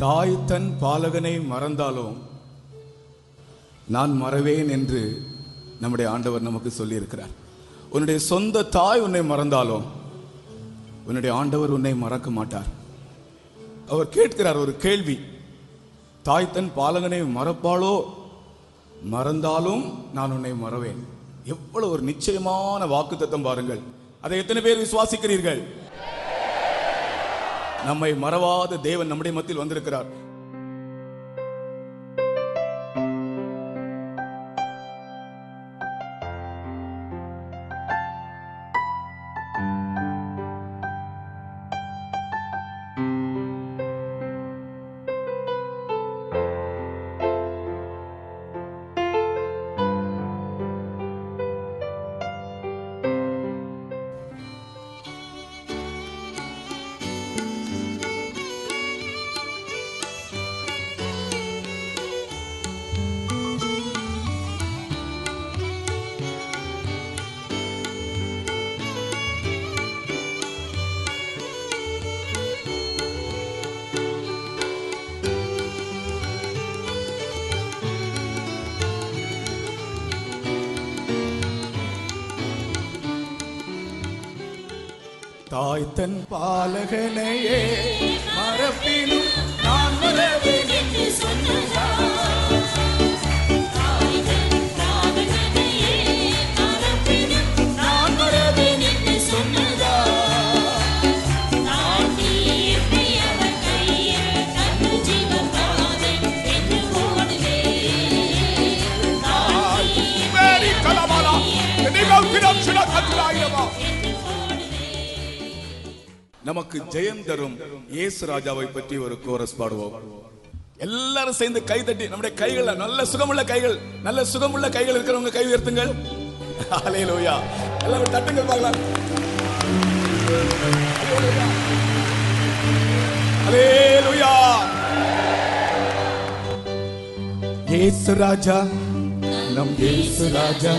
தாய் தன் பாலகனை மறந்தாலும் நான் மறவேன் என்று நம்முடைய ஆண்டவர் நமக்கு சொல்லி இருக்கிறார். உன்னுடைய சொந்த தாய் உன்னை மறந்தாலும் உன்னுடைய ஆண்டவர் உன்னை மறக்க மாட்டார். அவர் கேட்கிறார் ஒரு கேள்வி, தாய் தன் பாலகனை மறப்பாளோ? மறந்தாலும் நான் உன்னை மறவேன். எவ்வளவு ஒரு நிச்சயமான வாக்குத்தத்தம் பாருங்கள். அதை எத்தனை பேர் விசுவாசிக்கிறீர்கள்? நம்மை மறவாத தேவன் நம்முடைய மத்தியில் வந்திருக்கிறார். தாய் தன் பாலகனையே மறப்பினும் நான் மறவேன் என்று சொன்னார். நமக்கு ஜெயம் தரும் இயேசு ராஜாவை பற்றி ஒரு கோரஸ் பாடுவோம். எல்லாரும் சேர்ந்து கை தட்டி நம்முடைய கைகள், நல்ல சுகமுள்ள கைகள், நல்ல சுகமுள்ள கைகள் இருக்கிறவங்க கை உயர்த்துங்கள். ஹல்லேலூயா. எல்லாரும் தட்டுங்கள் பார்க்கலாம். ஹல்லேலூயா. இயேசு ராஜா, நம் இயேசு ராஜா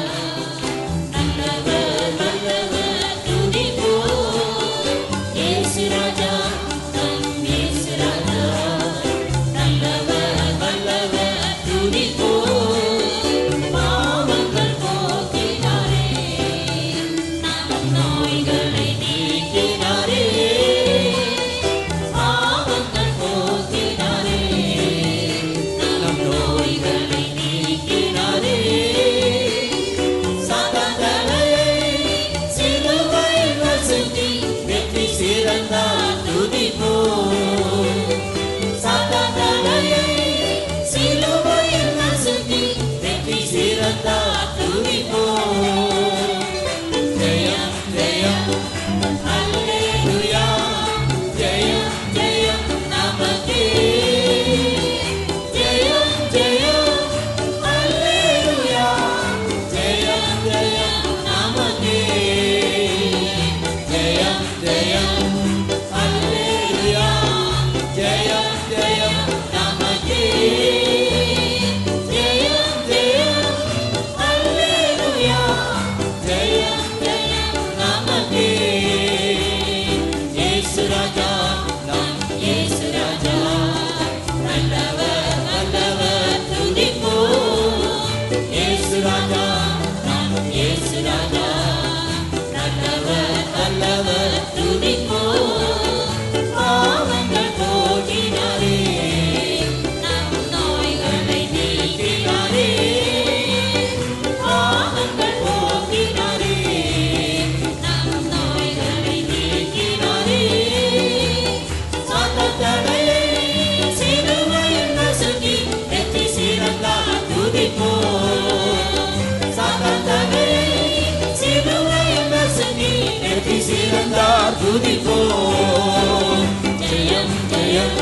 ஜெயம் ஜெயம்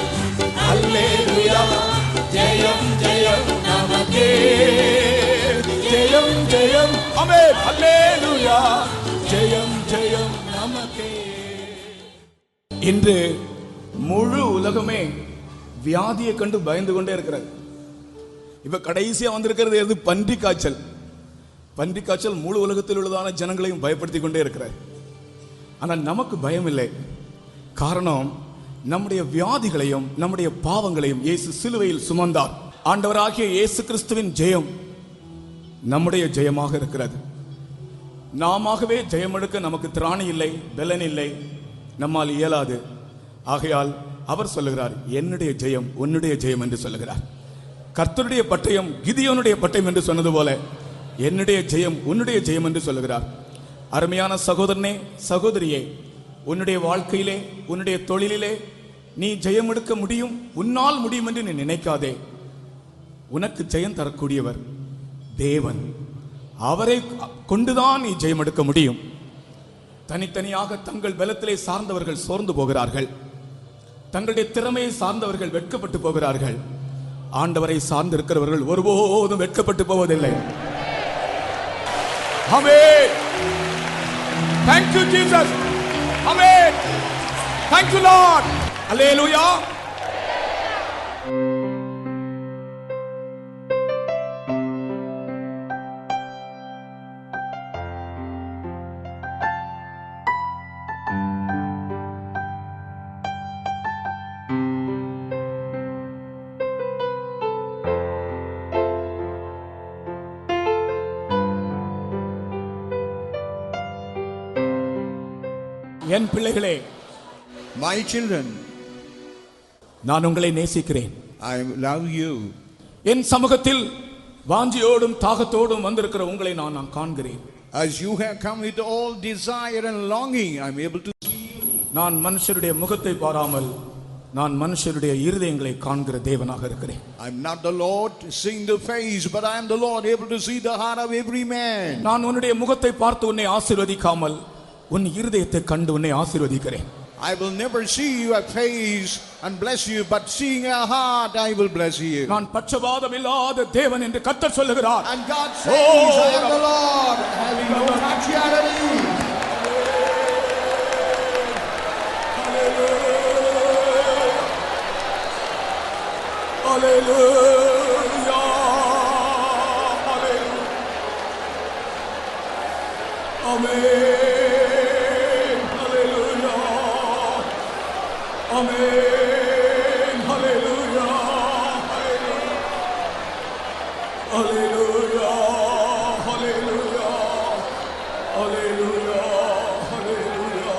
அல்லேலூயா, ஜெயம் ஜெயம் நமக்கே, ஜெயம் ஜெயம் ஆமென் அல்லேலூயா, ஜெயம் ஜெயம் நமக்கே. இன்று முழு உலகமே வியாதியை கண்டு பயந்து கொண்டே இருக்கிறது. இப்ப கடைசியா வந்திருக்கிறது எது? பன்றி காய்ச்சல். பன்றி காய்ச்சல் முழு உலகத்தில் உள்ளதான ஜனங்களையும் பயப்படுத்தி கொண்டே இருக்கிறார். ஆனால் நமக்கு பயம் இல்லை. காரணம், நம்முடைய வியாதிகளையும் நம்முடைய பாவங்களையும் இயேசு சிலுவையில் சுமந்தார். ஆண்டவராகிய இயேசு கிறிஸ்துவின் ஜெயம் நம்முடைய ஜெயமாக இருக்கிறது. நாமவே ஜெயமெடுக்க நமக்கு திராணி இல்லை, பலன் இல்லை, நம்மால் இயலாது. ஆகையால் அவர் சொல்லுகிறார், என்னுடைய ஜெயம் உன்னுடைய ஜெயம் என்று சொல்லுகிறார். கர்த்தருடைய பட்டயம் கிதியோனுடைய பட்டயம் என்று சொன்னது போல என்னுடைய ஜெயம் உன்னுடைய ஜெயம் என்று சொல்லுகிறார். அருமையான சகோதரனே, சகோதரியே, உன்னுடைய வாழ்க்கையிலே உன்னுடைய தொழிலிலே நீ ஜெயம் எடுக்க முடியும், உன்னால் முடியும் என்று நீ நினைக்காதே. உனக்கு ஜெயம் தரக்கூடியவர் தேவன். அவரை கொண்டுதான் நீ ஜெயம் எடுக்க முடியும். தனித்தனியாக தங்கள் பலத்திலே சார்ந்தவர்கள் சோர்ந்து போகிறார்கள். தங்களுடைய திறமையை சார்ந்தவர்கள் வெட்கப்பட்டு போகிறார்கள். ஆண்டவரை சார்ந்து இருக்கிறவர்கள் ஒருபோதும் வெட்கப்பட்டு போவதில்லை. ஆமென். Thank you Jesus. Amen. Thank you Lord. Hallelujah. என் பிள்ளைகளே, my children, நான் உங்களை நேசிக்கிறேன். I love you. என் சமூகத்தில் வாஞ்சியோடும் தாகத்தோடும் வந்திருக்கிற உங்களை நான் காண்கிறேன். As you have come with all desire and longing, I am able to see you. நான் மனுஷருடைய முகத்தை பாராமல் நான் மனுஷருடைய இருதயங்களை காண்கிற தேவனாக இருக்கிறேன். I am not the Lord seeing the face, but I am the Lord able to see the heart of every man. நான் உன்னுடைய முகத்தை பார்த்து உன்னை ஆசீர்வதிக்காமல் உன் இருதயத்தை கண்டு உன்னை ஆசீர்வதிக்கிறேன். I will never see your face and bless you, but seeing your heart I will bless you. நான் பட்சபாதம் இல்லாத தேவன் என்று கர்த்தர் சொல்லுகிறார். And God says, I am the Lord, having no partiality. Hallelujah. Amen. Amen. Hallelujah. Hallelujah. Hallelujah. Hallelujah. Hallelujah.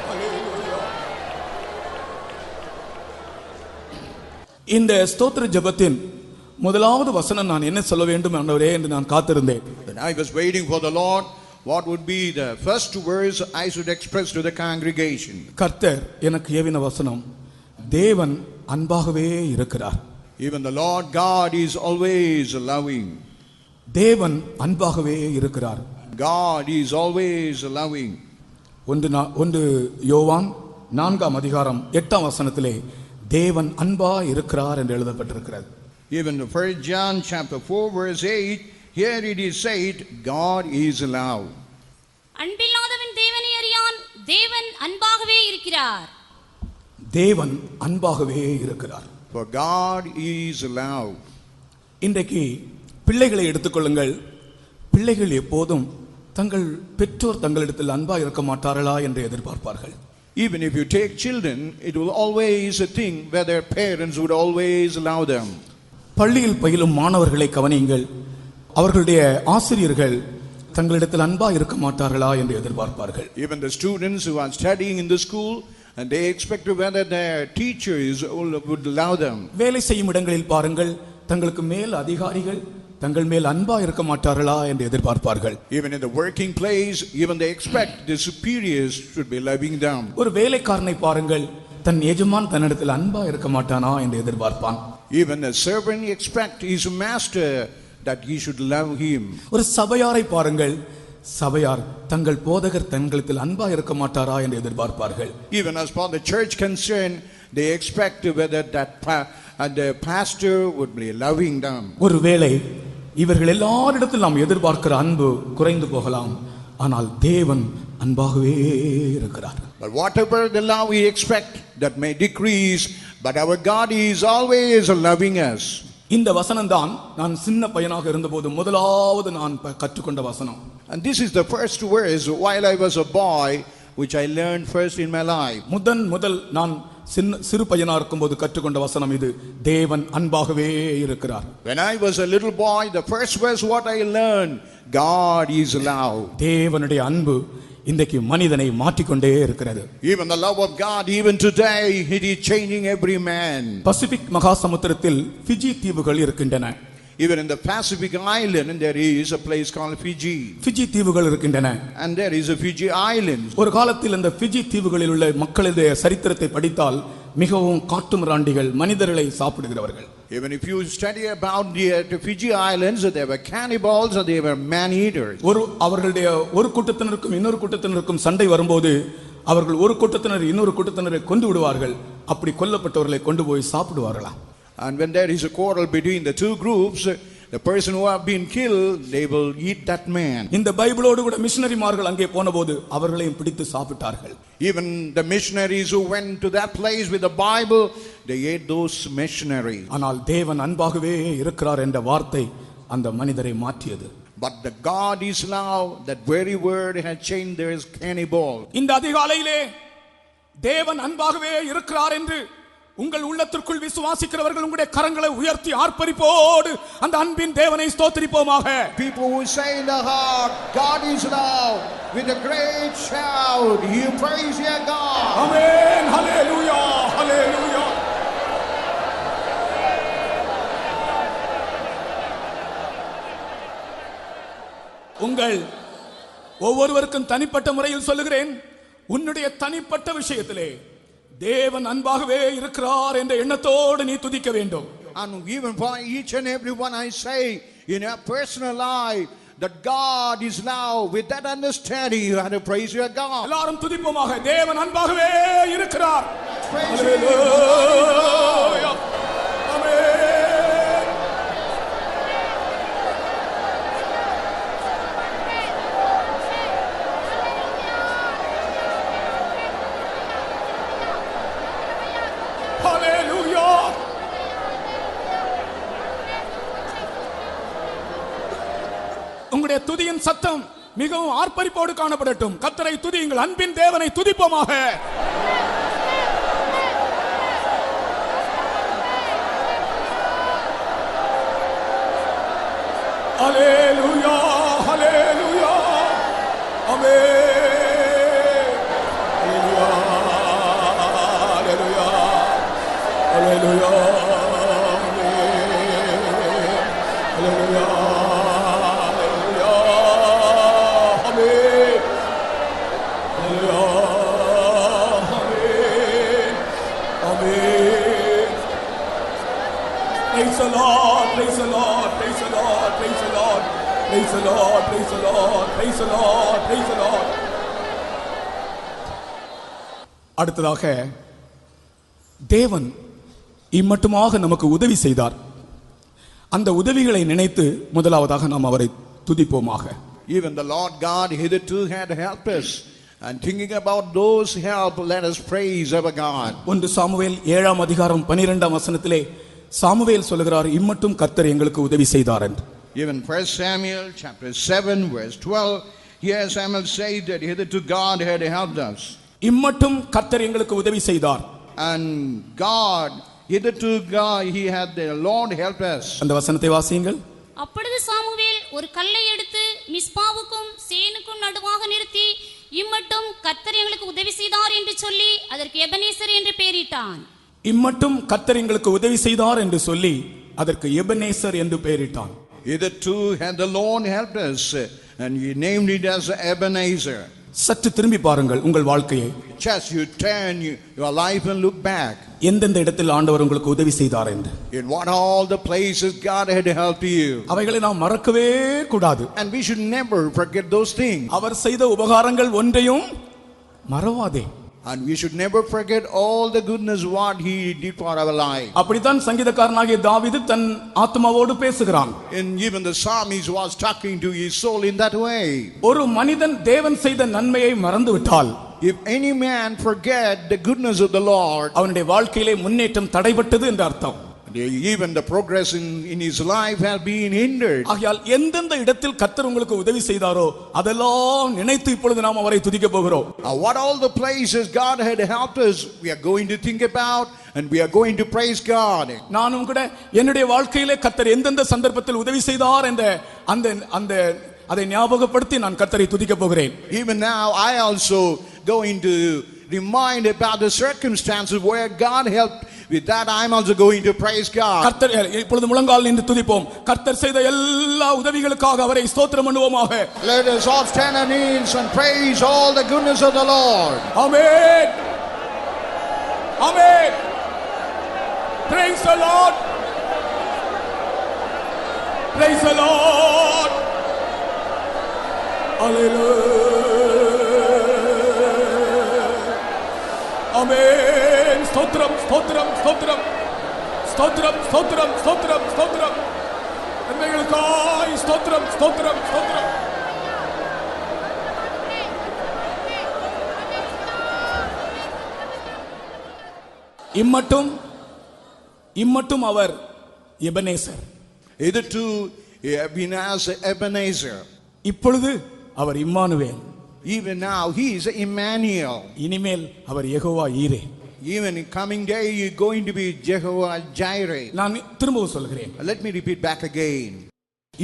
Hallelujah. இந்த ஸ்தோத்திர ஜெபத்தின் முதலாவது வசனம் நான் என்ன சொல்ல வேண்டும் ஆண்டவரே என்று நான் காத்திருந்தேன். When I was waiting for the Lord, what would be the first words I should express to the congregation? கர்த்தர் எனக்கு ஏவின வசனம், தேவன் அன்பாகவே இருக்கிறார். Even the Lord God is always loving. தேவன் அன்பாகவே இருக்கிறார். God is always loving. ஒன்று யோவான் 4ஆம் அதிகாரம் 8ஆம் வசனத்திலே தேவன் அன்பா இருக்கிறார் என்று எழுதப்பட்டிருக்கிறது. Even the 1 John chapter 4 verse 8, here it is said, God is love. அன்பில்லாதவன் தேவனை அறியான், தேவன் அன்பாகவே இருக்கிறார். தேவன் அன்பாகவே இருக்கிறார். For God is love. இன்றைக்கு பிள்ளைகளை எடுத்துக்கொள்ளுங்கள். பிள்ளைகள் எப்போதும் தங்கள் பெற்றோர் தங்களிடத்தில் அன்பா இருக்க மாட்டார்களா என்று எதிர்பார்ப்பார்கள். Even if you take children, it will always a thing where their parents would always allow them. பள்ளியில் பயிலும் மாணவர்களை கவனியுங்கள். அவர்களுடைய ஆசிரியர்கள் தங்களிடத்தில் அன்பா இருக்க மாட்டார்களா என்று எதிர்பார்ப்பார்கள். Even the students who are studying in the school, and they expect whether their teachers would allow them. வேலை செய்யும் இடங்களில் பாருங்கள், தங்களுக்கு மேல் அதிகாரிகள் தங்கள் மேல் அன்பா இருக்க மாட்டார்களா என்று எதிர்பார்ப்பார்கள். Even in the working place, even they expect the superiors should be loving them. ஒரு வேலைக்காரனை பாருங்கள், தன் எஜமான் தன்னிடத்தில் அன்பா இருக்க மாட்டானா என்று எதிர்பார்ப்பான். Even a servant expect his master that he should love him. ஒரு சபையாரை பாருங்கள், சபையார் தங்கள் போதகர் தங்களிடத்தில் அன்பா இருக்க மாட்டாரா என்று எதிர்பார்ப்பார்கள். Even as for the church concerned, they expect whether that the pastor would be loving them. ஒருவேளை இவர்கள் எல்லாரிடத்தில் நாம் எதிர்பார்க்கிற அன்பு குறைந்து போகலாம், ஆனால் தேவன் அன்பாகவே இருக்கிறார். But whatever the love we expect, that may decrease, but our God is always loving us. இந்த வசனம் தான் நான் சின்ன பையனாக இருந்தபோது முதலாவது நான் கற்றுக்கொண்ட வசனம். And this is the first verse while I was a boy which I learned first in my life. முதல் நான் சிறு பையனா இருக்கும்போது கற்றுக்கொண்ட வசனம் இது. தேவன் அன்பாகவே இருக்கிறார். When I was a little boy, the first verse what I learned, God is love. தேவனுடைய அன்பு இன்றைக்கு மனிதனை மாற்றிக்கொண்டே இருக்கிறது. Even the love of God, even today, it is changing every man. Pacific மகா சமுத்திரத்தில் ஃபிஜி தீவுகள் இருக்கின்றன. Even in the Pacific Island, there is a place called Fiji. Fiji தீவுகள் இருக்கின்றன. And there is a Fiji Island. ஒரு காலத்தில் இந்த Fiji தீவுகளில் உள்ள மக்களுடைய சரித்திரத்தை படித்தால் மிகவும் காட்டுமிராண்டிகள், மனிதர்களை சாப்பிடுகிறவர்கள். Even if you study about the Fiji Islands, they were cannibals or they were man eaters. அவர்களுடைய ஒரு கூட்டத்தினருக்கும் இன்னொரு கூட்டத்தினருக்கும் சண்டை வரும்போது அவர்கள் ஒரு கூட்டத்தினர் இன்னொரு கூட்டத்தினரை கொண்டு விடுவார்கள். அப்படி கொல்லப்பட்டவர்களை கொண்டு போய் சாப்பிடுவார்களாம். And when there is a quarrel between the two groups, the person who have been killed, they will eat that man. இந்த பைபிளோடு கூட மிஷனரிமார்கள் அங்கே போனபோது அவர்களையும் பிடித்து சாப்பிட்டார்கள். Even the missionaries who went to that place with the Bible, they ate those missionaries. ஆனால் தேவன் அன்பாகவே இருக்கிறார் என்ற வார்த்தை அந்த மனிதரை மாற்றியது. But the God is love, that very word had changed their cannibal. இந்த அதிகாலையிலே தேவன் அன்பாகவே இருக்கிறார் என்று உங்கள் உள்ளத்திற்குள் விசுவாசிக்கிறவர்கள் உங்களுடைய கரங்களை உயர்த்தி ஆர்ப்பரிப்போடு அந்த அன்பின் தேவனை ஸ்தோத்திரிப்போமாக. People who say in the heart, God is love, with a great shout, you praise your God. Amen. Hallelujah. Hallelujah. உங்கள் ஒவ்வொருவருக்கும் தனிப்பட்ட முறையில் சொல்லுகிறேன், உன்னுடைய தனிப்பட்ட விஷயத்திலே தேவன் அன்பாகவே இருக்கிறார் என்ற எண்ணத்தோடு நீ துதிக்க வேண்டும். And even for each and every one I say in your personal life that God is love, with that understanding you have to praise your God. எல்லாரும் துதிப்போமாக. தேவன் அன்பாகவே இருக்கிறார். Praise Hallelujah. Amen. உங்களுடைய துதியின் சத்தம் மிகவும் ஆர்ப்பரிப்போடு காணப்படட்டும். கர்த்தரை துதியுங்கள். அன்பின் தேவனை துதிப்போமாக. ஹல்லேலூயா, ஹல்லேலூயா. ஆமென். ஹல்லேலூயா, ஹல்லேலூயா. ஹல்லேலூயா. Praise the Lord, praise the Lord, praise the Lord, praise the Lord, praise the Lord, praise the Lord, praise the Lord, praise the Lord. அடுத்ததாக தேவன் இம்மட்டுமாக நமக்கு உதவி செய்தார். அந்த உதவிகளை நினைத்து முதலாவதாக நாம் அவரை துதிப்போமாக. Even the Lord God hitherto had helped us, and thinking about those help, let us praise our God. 1 Samuel 7ஆம் அதிகாரம் 12ஆம் வசனத்திலே சாமுவேல் சொல்கிறார், இம்மட்டும் கர்த்தர் எங்களுக்கு உதவி செய்தார் என்று. Even 1 Samuel chapter 7 verse 12, here Samuel said that hitherto God had helped us. இம்மட்டும் கர்த்தர் எங்களுக்கு உதவி செய்தார். And God, hitherto God, he had the Lord helped us. அந்த வசனத்தை வாசியுங்கள். அப்பொழுது சாமுவேல் ஒரு கல்லை எடுத்து மிஸ்பாவுக்கும் சேனுக்கும் நடுவாக நிறுத்தி, இம்மட்டும் கர்த்தர் எங்களுக்கு உதவி செய்தார் என்று சொல்லி அதற்கு எபனேசர் என்று பெயரிட்டான். இம்மட்டும் கர்த்தர் எங்களுக்கு உதவி செய்தார் என்று சொல்லி அதற்கு எபனேசர் என்று பெயரிட்டான். Hitherto had the Lord helped us, and he named it as Ebenezer. சற்று திரும்பி பாருங்கள் உங்கள் வாழ்க்கையை. Just you turn your life and look back. எந்தெந்த இடத்தில் ஆண்டவர் உங்களுக்கு உதவி செய்தார் என்று. In what all the places God had helped you. அவைகளை நாம் மறக்கவே கூடாது. And we should never forget those things. அவர் செய்த உபகாரங்கள் ஒன்றையும் மறவாதே. And we should never forget all the goodness what he did for our life. அப்படித்தான் சங்கீதக்காரனாகிய தாவீது தன் ஆத்மாவோடு பேசுகிறான். And even the psalmist was talking to his soul in that way. ஒரு மனிதன் தேவன் செய்த நன்மையை மறந்து விட்டால், if any man forget the goodness of the Lord, அவனுடைய வாழ்க்கையிலே முன்னேற்றம் தடைபட்டது என்று அர்த்தம். Even the progress in his life has been hindered. ஆகையால் எந்தெந்த இடத்தில் கர்த்தர் உங்களுக்கு உதவி செய்தாரோ அதெல்லாம் நினைத்து இப்பொழுது நாம் அவரை துதிக்க போகிறோம். What all the places God had helped us, we are going to think about and we are going to praise God. நானும் கூட என்னுடைய வாழ்க்கையிலே கர்த்தர் எந்தெந்த சந்தர்ப்பத்தில் உதவி செய்தார் என்ற அந்த அதை ஞாபகப்படுத்தி நான் கர்த்தரை துதிக்க போகிறேன். Even now I also going to remind about the circumstances where God helped. With that I am also going to praise God. கர்த்தர் இப்பொழுது முழங்கால் நின்று துதிப்போம். கர்த்தர் செய்த எல்லா உதவிகளுக்காக அவரை ஸ்தோத்திரம் பண்ணுவோமாக. Let us all stand on knees and praise all the goodness of the Lord. Amen. Amen. Praise the Lord. Praise the Lord. Hallelujah. Amen. ஸ்தோத்திரம் ஸ்தோத்திரம் ஸ்தோத்திரம் ஸ்தோத்திரம் ஸ்தோத்திரம் ஸ்தோத்திரம் ஸ்தோத்திரம் நன்மைகளுக்காய் ஸ்தோத்திரம் ஸ்தோத்திரம் ஸ்தோத்திரம். இம்மட்டும் அவர் Ebenezer. Hitherto he had been as Ebenezer. இப்பொழுது அவர் Emmanuel. Even now he is Emmanuel. இனிமேல் அவர் யெகோவா ஈரே. Even in coming day he is going to be Jehovah Jireh. நான் திரும்பவும் சொல்கிறேன். Let me repeat back again.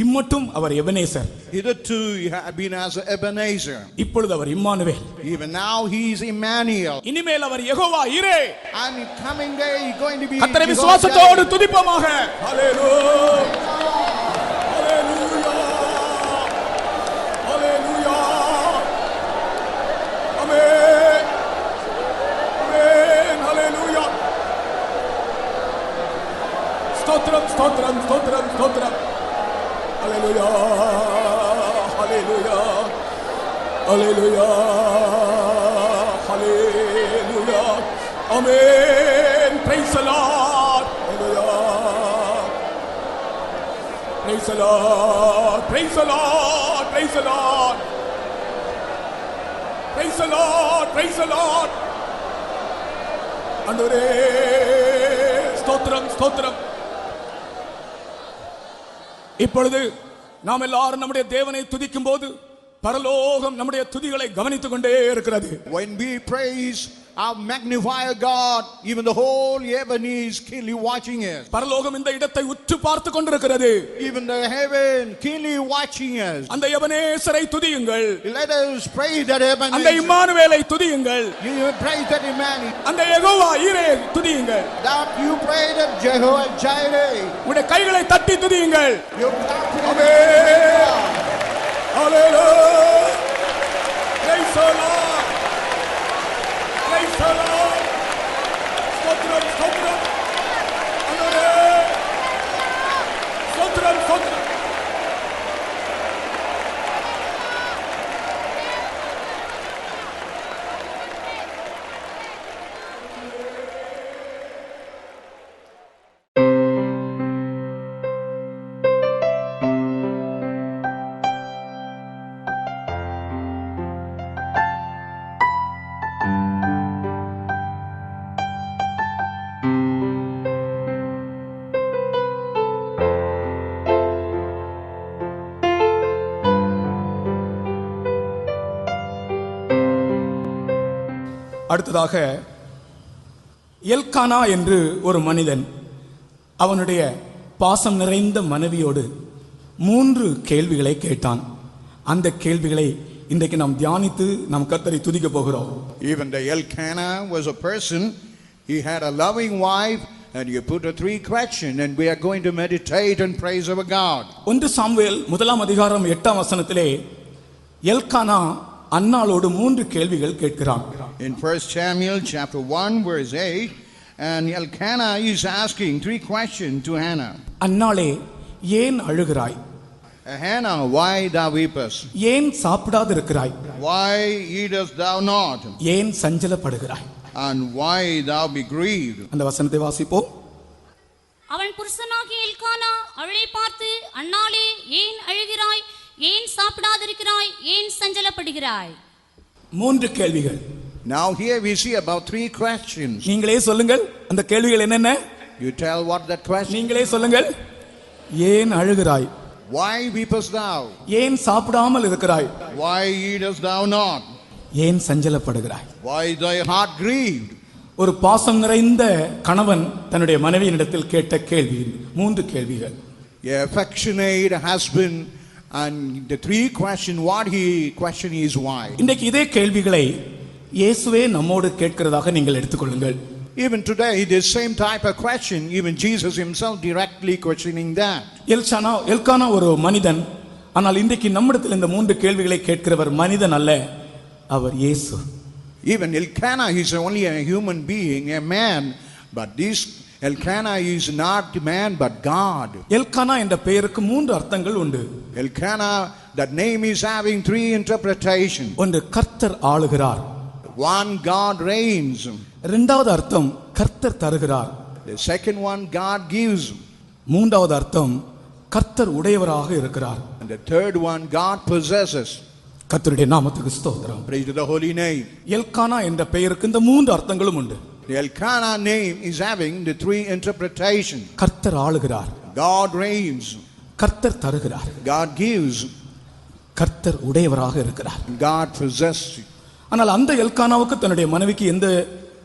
இம்மட்டும் அவர் Ebenezer. Hitherto he had been as Ebenezer. இப்பொழுது அவர் Emmanuel. Even now he is Emmanuel. இனிமேல் அவர் யெகோவா ஈரே. And in coming day he is going to be கர்த்தரை விசுவாசத்தோடு துதிப்போமாக. ஹalleluya. ஸ்தோத்திரம் ஸ்தோத்திரம் ஸ்தோத்திரம் ஸ்தோத்திரம். ஹalleluya ஹalleluya ஹalleluya ஹalleluya. Amen. Praise the Lord. Hallelujah. Praise the Lord. Praise the Lord. Praise the Lord. Praise the Lord. Praise the Lord. ஆண்டவரே ஸ்தோத்திரம் ஸ்தோத்திரம். இப்பொழுது நாம் எல்லாரும் நம்முடைய தேவனை துதிக்கும் போது பரலோகம் நம்முடைய துதிகளை கவனித்துக் கொண்டே இருக்கிறது. When we praise our magnifier God, even the whole heaven is keenly watching us. பரலோகம் இந்த இடத்தை உற்று பார்த்து கொண்டிருக்கிறது. Even the heaven keenly watching us. அந்த எபனேசரை துதியுங்கள். Let us praise that Ebenezer. அந்த இம்மானுவேலை துதியுங்கள். You praise that Emmanuel. அந்த யெகோவா ஈரே துதியுங்கள். That you praise that Jehovah Jireh. உடைய கைகளை தட்டி துதியுங்கள். You clap your Amen. Hallelujah. Praise the Lord. Praise the Lord. Stotram, stotram. Hallelujah. Stotram, stotram. அடுத்ததாக எல்கானா என்று ஒரு மனிதன் அவனுடைய பாசம் நிறைந்த மனைவியோடு 3 கேள்விகளை கேட்டான். அந்த கேள்விகளை இன்றைக்கு நாம் தியானித்து நாம் கர்த்தரை துதிக்க போகிறோம். Even the Elkanah was a person, he had a loving wife, and you put a 3 questions, and we are going to meditate and praise our God. 1 Samuel 1 அதிகாரம் 8 வசனத்திலே எல்கானா அன்னாளோடு 3 கேள்விகள் கேட்கிறான். In 1 Samuel chapter 1 verse 8, and Elkanah is asking 3 questions to Hannah. அன்னாளே ஏன் அழுகிறாய்? Hannah, why thou weepest? ஏன் சாப்பிடாதிருக்கிறாய்? Why eatest thou not? ஏன் சஞ்சலப்படுகிறாய்? And why thou be grieved? அந்த வசனத்தை வாசிப்போம். அவன் புருஷனாகிய எல்கானா அவளை பார்த்து, அன்னாளே ஏன் அழுகிறாய்? ஏன் சாப்பிடாதிருக்கிறாய்? ஏன் சஞ்சலப்படுகிறாய்? 3 கேள்விகள். Now here we see about 3 questions. நீங்களே சொல்லுங்கள் அந்த கேள்விகள் என்னென்ன? You tell what that question. நீங்களே சொல்லுங்கள். ஏன் அழுகிறாய்? Why weepest thou? ஏன் சாப்பிடாமல் இருக்கிறாய்? Why eatest thou not? ஏன் சஞ்சலப்படுகிறாய்? Why is thy heart grieved? ஒரு பாசம் நிறைந்த கணவன் தன்னுடைய மனைவியினிடத்தில் கேட்ட கேள்வி, 3 கேள்விகள். A affectionate husband, and the 3 question is why. இன்றைக்கு இதே கேள்விகளை இயேசுவே நம்மோடு கேட்கிறதாக நீங்கள் எடுத்துக்கொள்ளுங்கள். Even today, the same type of question, even Jesus himself directly questioning that. Elkanah ஒரு மனிதன், ஆனால் இன்றைக்கு நம்மிடத்தில் இந்த 3 கேள்விகளை கேட்கிறவர் மனிதன் அல்ல, அவர் இயேசு. Even Elkanah is only a human being, a man, but this Elkanah is not man but God. Elkanah என்ற பெயருக்கு 3 அர்த்தங்கள் உண்டு. Elkanah, that name is having 3 interpretations. ஒன்று, கர்த்தர் ஆளுகிறார். One, God reigns. இரண்டாவது அர்த்தம் கர்த்தர் தருகிறார். The second one, God gives. மூன்றாவது அர்த்தம் கர்த்தர் உடையவராக இருக்கிறார். And the third one, God possesses. கர்த்தருடைய நாமத்துக்கு ஸ்தோத்திரம். Praise to the holy name. Elkanah என்ற பெயருக்கு இந்த 3 அர்த்தங்களும் உண்டு. The Elkanah name is having the 3 interpretations. கர்த்தர் ஆளுகிறார். God reigns. கர்த்தர் தருகிறார். God gives. கர்த்தர் உடையவராக இருக்கிறார். God possesses. ஆனால் அந்த எல்கானாவுக்கு தன்னுடைய மனைவிக்கு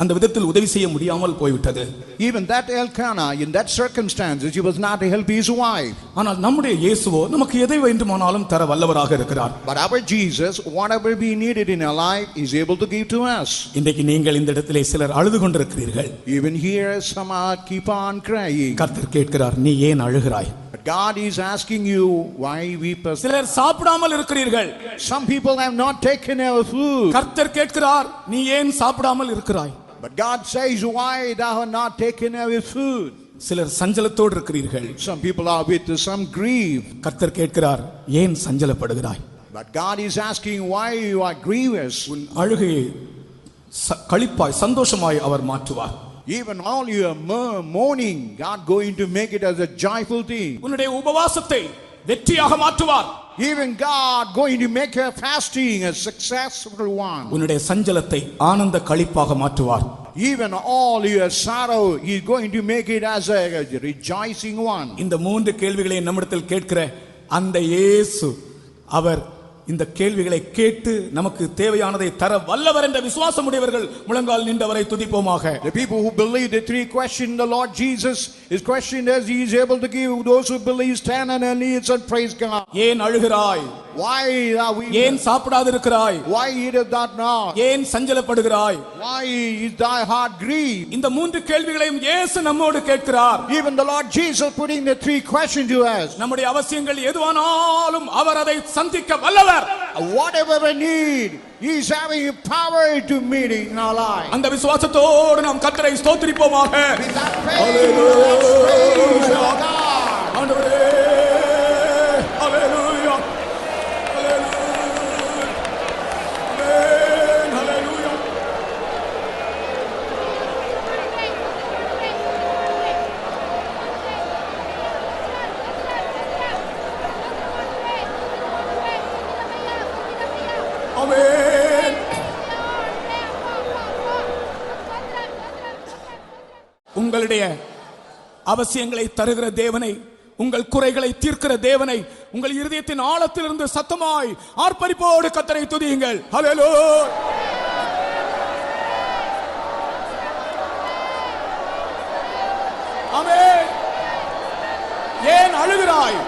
அந்த விதத்தில் உதவி செய்ய முடியாமல் போய்விட்டது. Even that Elkanah, in that circumstances, he was not to help his wife. ஆனால் நம்முடைய இயேசுவோ நமக்கு எதை வேண்டுமானாலும் தர வல்லவராக இருக்கிறார். But our Jesus, whatever we needed in our life, is able to give to us. இன்றைக்கு நீங்கள் இந்த இடத்திலே சிலர் அழுது கொண்டிருக்கிறீர்கள். Even here, some are keep on crying. கர்த்தர் கேட்கிறார், நீ ஏன் அழுகிறாய்? But God is asking you, why weepest? சிலர் சாப்பிடாமல் இருக்கிறீர்கள். Some people have not taken our food. கர்த்தர் கேட்கிறார், நீ ஏன் சாப்பிடாமல் இருக்கிறாய்? But God says, why thou hast not taken our food? சிலர் சஞ்சலத்தோடு இருக்கிறீர்கள். Some people are with some grief. கர்த்தர் கேட்கிறார், ஏன் சஞ்சலப்படுகிறாய்? But God is asking, why you are grievous? உன் அழுகையை களிப்பாய் சந்தோஷமாய் அவர் மாற்றுவார். Even all your mourning, God going to make it as a joyful thing. உன்னுடைய உபவாசத்தை வெற்றியாக மாற்றுவார். Even God going to make your fasting a successful one. உன்னுடைய சஞ்சலத்தை ஆனந்த களிப்பாக மாற்றுவார். Even all your sorrow, He is going to make it as a rejoicing one. இந்த 3 கேள்விகளை நம்மிடத்தில் கேட்கிற அந்த இயேசு, அவர் இந்த கேள்விகளை கேட்டு நமக்கு தேவையானதை தர வல்லவர் என்ற விசுவாசம் உடையவர்கள் முழங்கால் நின்றவரை துதிப்போமாக. The people who believe the 3 questions, the Lord Jesus is questioned as He is able to give. Those who believe stand on their knees and praise God. ஏன் அழுகிறாய்? Why are we? ஏன் சாப்பிடாது இருக்கிறாய்? Why eateth thou not? ஏன் சஞ்சலப்படுகிறாய்? Why is thy heart grieved? இந்த 3 கேள்விகளையும் இயேசு நம்மோடு கேட்கிறார். Even the Lord Jesus putting the 3 questions to us. நம்முடைய அவசியங்கள் எதுவானாலும் அவர் அதை சந்திக்க வல்லவர். Whatever we need, He is having power to meet it in our life. அந்த விசுவாசத்தோடு நாம் கர்த்தரை ஸ்தோத்திரிப்போமாக. With that faith, let's praise God. ஆண்டவரே, ஹalleluya, ஹalleluya, ஹalleluya. ஆமென். உங்களுடைய அவசியங்களை தருகிற தேவனை, உங்கள் குறைகளை தீர்க்கிற தேவனை உங்கள் இருதயத்தின் ஆழத்திலிருந்து சத்தமாய் ஆர்ப்பரிப்போடு கர்த்தரை துதியுங்கள். ஹalleluya. ஆமென். ஏன் அழுகிறாய்?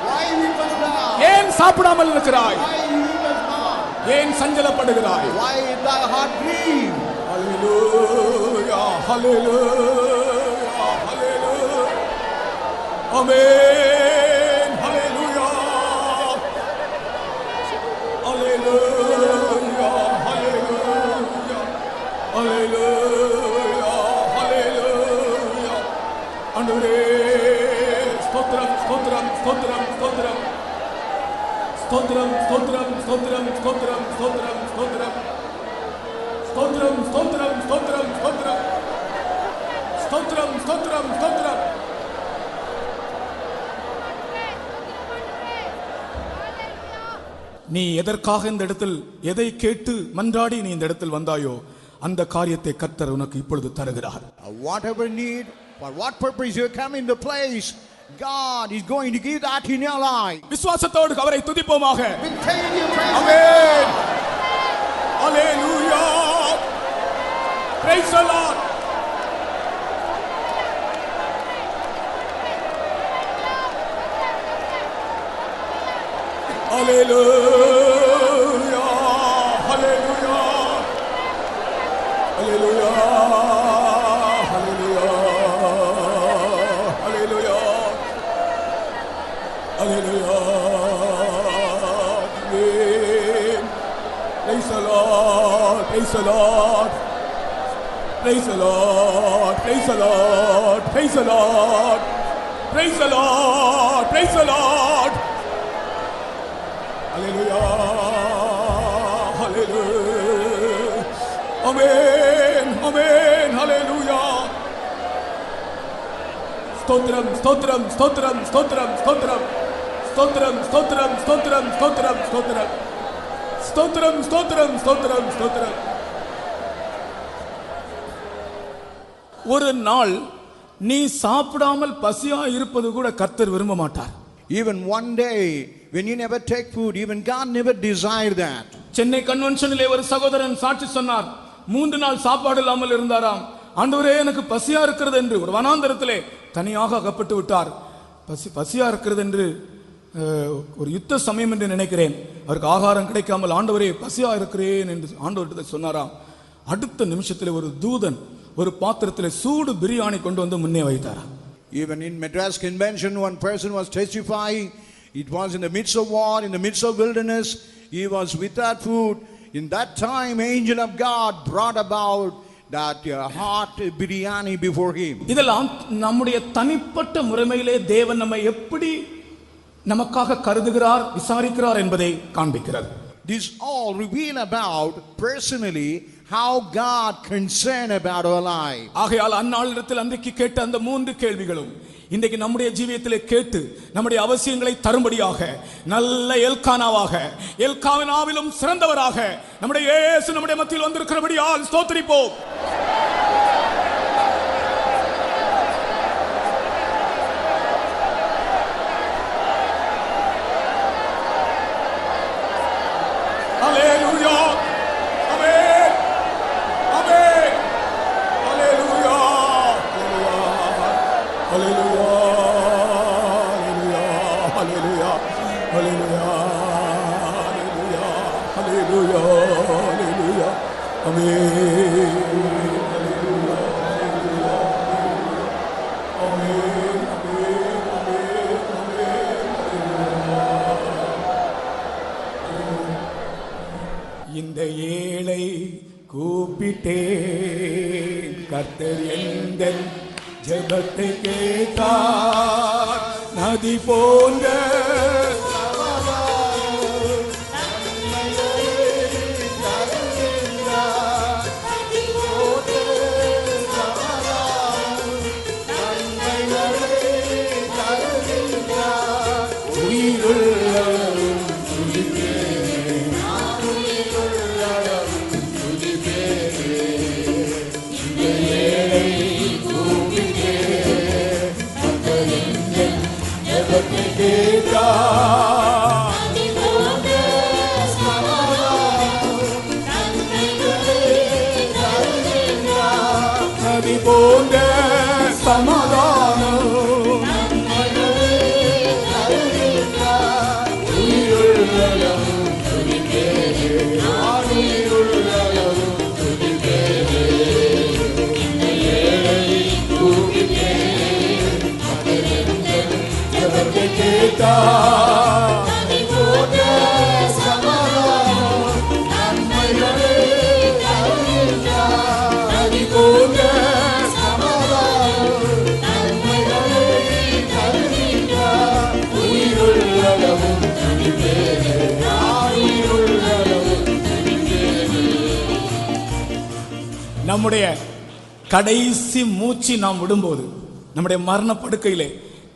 Why weepest thou? ஏன் சாப்பிடாமல் இருக்கிறாய்? Why weepest thou? ஏன் சஞ்சலப்படுகிறாய்? Why is thy heart grieved? ஹalleluya, ஹalleluya, ஹalleluya. ஆமென். ஹalleluya. ஹalleluya, ஹalleluya. ஹalleluya, ஹalleluya. ஆண்டவரே, ஸ்தோத்திரம், ஸ்தோத்திரம், ஸ்தோத்திரம், ஸ்தோத்திரம். ஸ்தோத்திரம், ஸ்தோத்திரம், ஸ்தோத்திரம், ஸ்தோத்திரம், ஸ்தோத்திரம், ஸ்தோத்திரம். ஸ்தோத்திரம், ஸ்தோத்திரம், ஸ்தோத்திரம், ஸ்தோத்திரம். ஸ்தோத்திரம், ஸ்தோத்திரம், ஸ்தோத்திரம். நீ எதற்காக இந்த இடத்தில் எதை கேட்டு மன்றாடி நீ இந்த இடத்தில் வந்தாயோ அந்த காரியத்தை கர்த்தர் உனக்கு இப்பொழுது தருகிறார். Whatever need For what purpose you come in the place, God is going to give that in your life. விசுவாசத்தோடு அவரை துதிப்போமாக. With faith you praise Amen. Hallelujah. Praise the Lord. Hallelujah. Hallelujah. Hallelujah. Hallelujah. Hallelujah. Hallelujah. Amen. Praise the Lord. Praise the Lord. Praise the Lord. Praise the Lord. Praise the Lord. Praise the Lord. Praise the Lord. Hallelujah. Hallelujah. Amen. Amen. Hallelujah. Stotram, stotram, stotram, stotram, stotram. Stotram, stotram, stotram, stotram, stotram. Stotram, stotram, stotram, stotram. ஒரு நாள் நீ சாப்பிடாமல் பசியா இருப்பது கூட கர்த்தர் விரும்ப மாட்டார். Even one day when you never take food, even God never desired that. Chennai கன்வென்ஷனிலே ஒரு சகோதரன் சாட்சி சொன்னார். 3 நாள் சாப்பாடு இல்லாமல் இருந்தாராம். ஆண்டவரே எனக்கு பசியா இருக்கிறது என்று ஒரு வனாந்தரத்திலே தனியாக அகப்பட்டு விட்டார். பசியா இருக்கிறது என்று ஒரு யுத்த சமயம் என்று நினைக்கிறேன். அவருக்கு ஆகாரம் கிடைக்காமல் ஆண்டவரே பசியா இருக்கிறேன் என்று ஆண்டவர்கிட்ட சொன்னாராம். அடுத்த நிமிஷத்திலே ஒரு தூதன் ஒரு பாத்திரத்திலே சூடு பிரியாணி கொண்டு வந்து முன்னே வைத்தாராம். Even in Madras convention, one person was testifying. It was in the midst of war, in the midst of wilderness. He was without food. In that time, angel of God brought about that hot biryani before him. இதெல்லாம் நம்முடைய தனிப்பட்ட முறைமையிலே தேவன் நம்மை எப்படி நமக்காக கருதுகிறார், விசாரிக்கிறார் என்பதை காண்பிக்கிறது. This all reveal about personally how God concerned about our life. ஆகையால் அந்நாளிடத்தில் அன்றைக்கு கேட்ட அந்த 3 கேள்விகளும் இன்றைக்கு நம்முடைய ஜீவியத்திலே கேட்டு நம்முடைய அவசியங்களை தரும்படியாக நல்ல எல்கானாவாக எல்காவின் ஆவிலும் சிறந்தவராக நம்முடைய இயேசு நம்முடைய மத்தியில் வந்திருக்கிறபடியால் ஸ்தோத்திரிப்போம். Hallelujah. Amen. Amen. Hallelujah. Hallelujah. Hallelujah. Hallelujah. Hallelujah. Hallelujah. Hallelujah. Amen. இந்த ஏழை கூப்பிட்டேன், கர்த்தர் எங்கள் ஜெபத்தை கேட்டார். நதி போன்ற நதி போன்ற சமாதானம் நம்முடைய கடைசி மூச்சு நாம் விடும்போது, நம்முடைய மரண படுக்கையிலே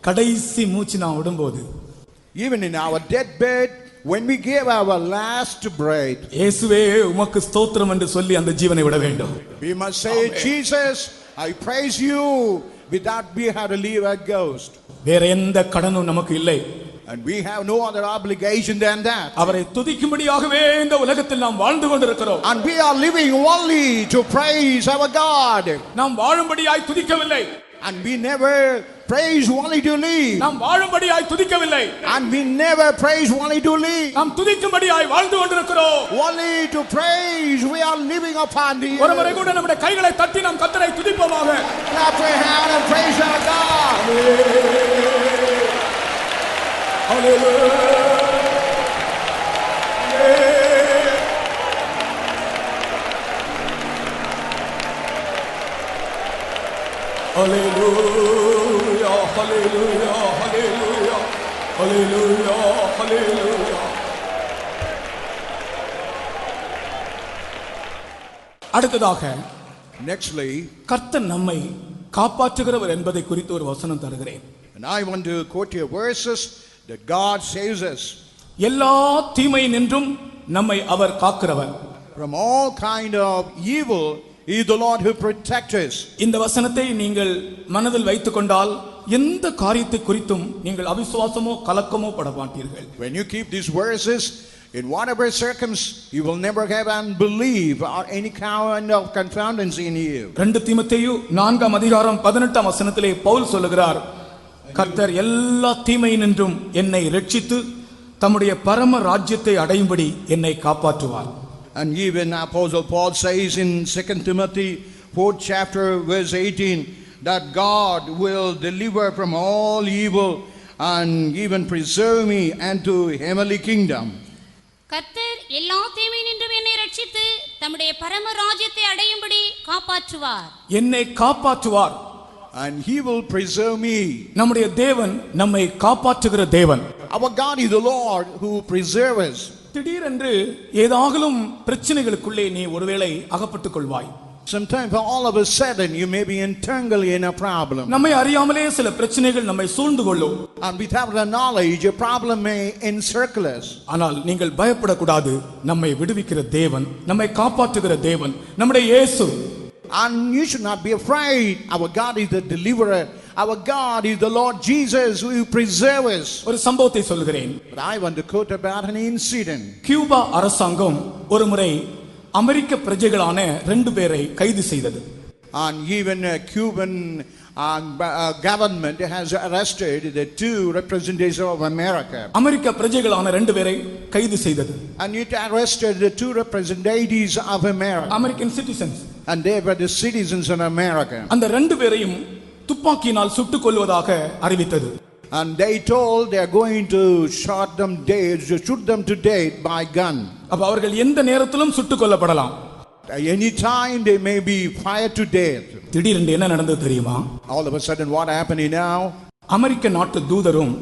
கடைசி மூச்சு நாம் விடும்போது, even in our deathbed, when we give our last breath, இயேசுவே உமக்கு ஸ்தோத்திரம் என்று சொல்லி அந்த ஜீவனை விட வேண்டும். we must say, Jesus, I praise you With that we had to leave a ghost. வேற எந்த கடனும் நமக்கு இல்லை. And we have no other obligation than that. அவரை துதிக்கும்படியாகவே இந்த உலகத்தில் நாம் வாழ்ந்து கொண்டிருக்கிறோம். And we are living only to praise our God. நாம் வாழும்படியாய் துதிக்கவில்லை. And we never praise only to live. நாம் வாழும்படியாய் துதிக்கவில்லை. And we never praise only to live. நாம் துதிக்கும்படியாய் வாழ்ந்து கொண்டிருக்கிறோம். Only to praise we are living upon the earth. ஒருமுறை கூட நம்முடைய கைகளை தட்டி நாம் கர்த்தரை துதிப்போமாக. Clap your hand and praise our God. Hallelujah. Hallelujah, hallelujah, hallelujah, hallelujah, hallelujah. அடுத்ததாக Nextly, கர்த்தர் நம்மை காப்பாற்றுகிறவர் என்பதை குறித்து ஒரு வசனம் தருகிறேன். and I want to quote your verses that God saves us எல்லா தீமை நின்றும் நம்மை அவர் காக்கிறவர். from all kind of evil. He is the Lord who protects us. இந்த வசனத்தை நீங்கள் மனதில் வைத்துக் கொண்டால் எந்த காரியத்தை குறித்தும் நீங்கள் அவிசுவாசமோ கலக்கமோ பட மாட்டீர்கள். When you keep these verses, in whatever circumstance, you will never have unbelief or any kind of confoundance in you. 2 தீமோத்தேயு 4:18 வசனத்திலே பவுல் சொல்லுகிறார், கர்த்தர் எல்லா தீமையினின்றும் என்னை ரட்சித்து தம்முடைய பரம ராஜ்யத்தை அடையும்படி என்னை காப்பாற்றுவார். And even Apostle Paul says in 2 Timothy 4th chapter verse 18 that God will deliver from all evil and even preserve me unto heavenly kingdom. கர்த்தர் எல்லா தீமையினின்றும் என்னை ரட்சித்து தம்முடைய பரம ராஜ்யத்தை அடையும்படி காப்பாற்றுவார். என்னை காப்பாற்றுவார். And he will preserve me. நம்முடைய தேவன் நம்மை காப்பாற்றுகிற தேவன். Our God is the Lord who preserves us. திடீரென்று ஏதாகலும் பிரச்சனைகளுக்குள்ளே நீ ஒருவேளை அகப்பட்டுக் கொள்வாய். Sometimes all of a sudden you may be entangled in a problem. நம்மை அறியாமலே சில பிரச்சனைகள் நம்மை சூழ்ந்து கொள்ளும். And without the knowledge a problem may encircle us. ஆனால் நீங்கள் பயப்படக்கூடாது. நம்மை விடுவிக்கிற தேவன், நம்மை காப்பாற்றுகிற தேவன் நம்முடைய இயேசு. And you should not be afraid. Our God is the deliverer. Our God is the Lord Jesus who preserves us. ஒரு சம்பவத்தை சொல்கிறேன். But I want to quote about an incident. Cuba அரசாங்கம் ஒரு முறை அமெரிக்க பிரஜைகளான 2 பேரை கைது செய்தது. And even Cuban government has arrested the 2 representatives of America. அமெரிக்க பிரஜைகளான 2 பேரை கைது செய்தது. And it arrested the 2 representatives of America. American citizens. And they were the citizens of America. அந்த 2 பேரையும் துப்பாக்கியினால் சுட்டுக் கொல்வதாக அறிவித்தது. And they told they are going to shoot them to death by gun. அப்ப அவர்கள் எந்த நேரத்திலும் சுட்டுக் கொல்லப்படலாம். Any time they may be fired to death. திடீரென்று என்ன நடந்தது தெரியுமா? All of a sudden what happened now? அமெரிக்க நாட்டு தூதரும்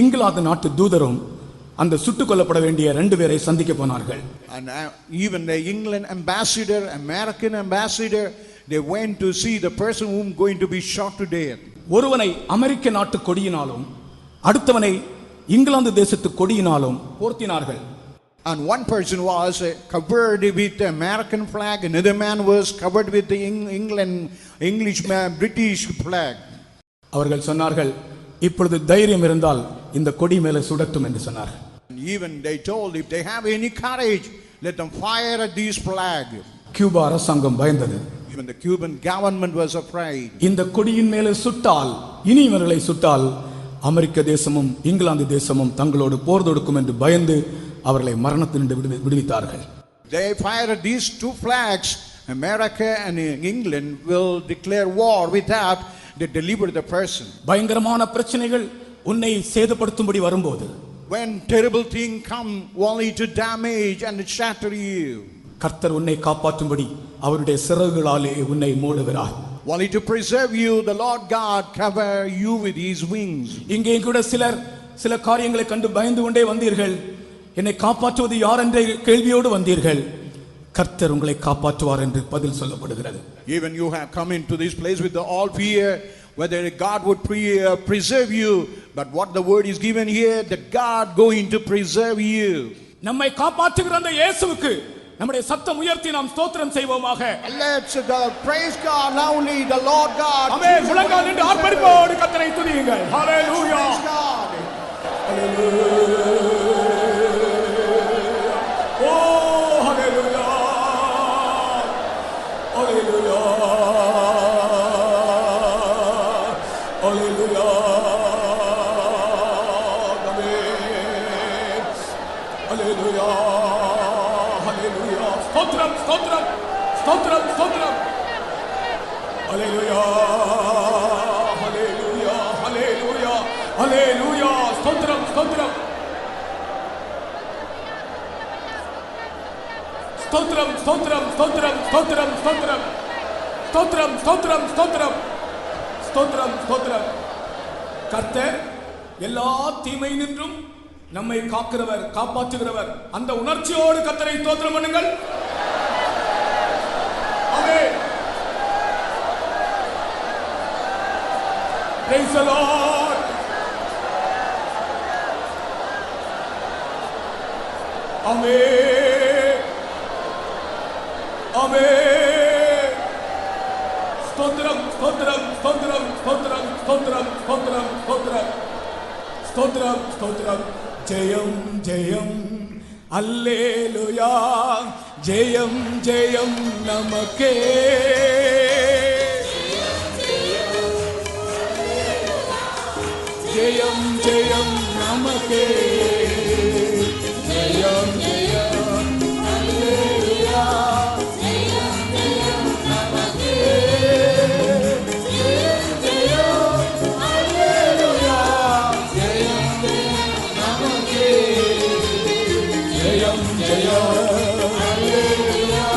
இங்கிலாந்து நாட்டு தூதரும் அந்த சுட்டுக் கொல்லப்பட வேண்டிய 2 பேரை சந்திக்க போனார்கள். And even the England ambassador, American ambassador, they went to see the person whom going to be shot to death. ஒருவனை அமெரிக்க நாட்டு கொடியினாலும் அடுத்தவனை இங்கிலாந்து தேசத்து கொடியினாலும் போர்த்தினார்கள். And one person was covered with the American flag, another man was covered with the British flag. அவர்கள் சொன்னார்கள், இப்பொழுது தைரியம் இருந்தால் இந்த கொடி மேலே சுடட்டும் என்று சொன்னார்கள். Even they told if they have any courage, let them fire at this flag. Cuba அரசாங்கம் பயந்தது. Even the Cuban government was afraid. இந்த கொடியின் மேலே சுட்டால், இனி இவர்களை சுட்டால் அமெரிக்க தேசமும் இங்கிலாந்து தேசமும் தங்களோடு போர் தொடுக்கும் என்று பயந்து அவர்களை மரணத்திலிருந்து விடுவித்தார்கள். They fired these 2 flags. America and England will declare war without they deliver the person. பயங்கரமான பிரச்சனைகள் உன்னை சேதப்படுத்தும்படி வரும்போது, when terrible thing come only to damage and shatter you, கர்த்தர் உன்னை காப்பாற்றும்படி அவருடைய சிறகுகளாலே உன்னை மூடுகிறார். only to preserve you, the Lord God cover you with his wings. இங்கே கூட சில காரியங்களை கண்டு பயந்து கொண்டே வந்தீர்கள். என்னை காப்பாற்றுவது யார் என்ற கேள்வியோடு வந்தீர்கள். கர்த்தர் உங்களை காப்பாற்றுவார் என்று பதில் சொல்லப்படுகிறது. Even you have come into this place with the all fear whether God would preserve you, but what the word is given here, that God going to preserve you. நம்மை காப்பாற்றுகிற அந்த இயேசுவுக்கு நம்முடைய சத்தம் உயர்த்தி நாம் ஸ்தோத்திரம் செய்வோமாக. Let's praise God loudly, the Lord God. ஆமென். முழங்கால் நின்று ஆர்ப்பரிப்போடு கர்த்தரை துதியுங்கள். ஹalleluya. Oh hallelujah. Hallelujah. Hallelujah. Amen. Hallelujah. Hallelujah. Stotram, stotram. Stotram, stotram. Hallelujah. Hallelujah. Hallelujah. Hallelujah. Stotram, stotram. Stotram, stotram, stotram, stotram, stotram. Stotram, stotram, stotram. Stotram, stotram. கர்த்தர் எல்லா தீமை நின்றும் நம்மை காக்கிறவர், காப்பாற்றுகிறவர். அந்த உணர்ச்சியோடு கர்த்தரை ஸ்தோத்திரம் பண்ணுங்கள். ஆமென். Praise the Lord. ஆமென். ஆமென். ஸ்தோத்திரம், ஸ்தோத்திரம், ஸ்தோத்திரம், ஸ்தோத்திரம், ஸ்தோத்திரம், ஸ்தோத்திரம், ஸ்தோத்திரம். ஸ்தோத்திரம், ஸ்தோத்திரம். ஜெயம், ஜெயம். அல்லேலூயா. ஜெயம், ஜெயம் நமக்கே. ஜெயம், ஜெயம் நமக்கே. ஜெயம், ஜெயம். அல்லேலூயா. ஜெயம், ஜெயம் நமக்கே. ஜெயம், ஜெயம். அல்லேலூயா. ஜெயம், ஜெயம் நமக்கே. ஜெயம், ஜெயம். அல்லேலூயா.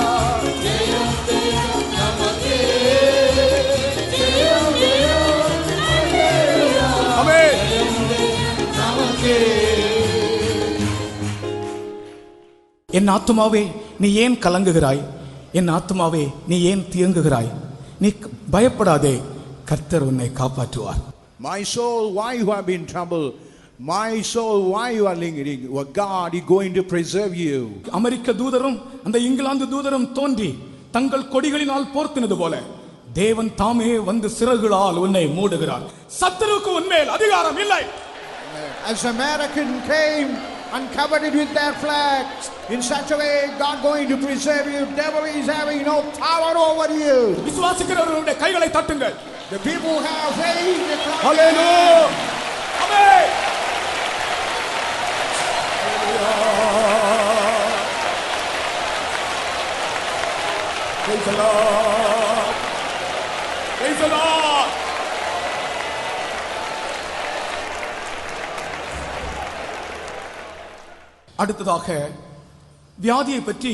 ஜெயம், ஜெயம் நமக்கே. ஜெயம், ஜெயம். அல்லேலூயா. ஆமென். நமக்கே. என் ஆத்துமாவே நீ ஏன் கலங்குகிறாய்? என் ஆத்துமாவே நீ ஏன் தியங்குகிறாய்? நீ பயப்படாதே, கர்த்தர் உன்னை காப்பாற்றுவார். My soul, why you have been troubled? My soul, why you are lingering? Well, God is going to preserve you. அமெரிக்க தூதரும் அந்த இங்கிலாந்து தூதரும் தோன்றி தங்கள் கொடிகளினால் போர்த்தினது போல தேவன் தாமே வந்து சிறகுகளால் உன்னை மூடுகிறார். சத்துருவுக்கு உன்மேல் அதிகாரம் இல்லை. As American came and covered it with their flag, in such a way God going to preserve you. Devil is having no power over you. விசுவாசிக்கிறவர்களுடைய கைகளை தட்டுங்கள். The people have faith. Hallelujah. Amen. Praise the Lord. Praise the Lord. அடுத்ததாக வியாதியை பற்றி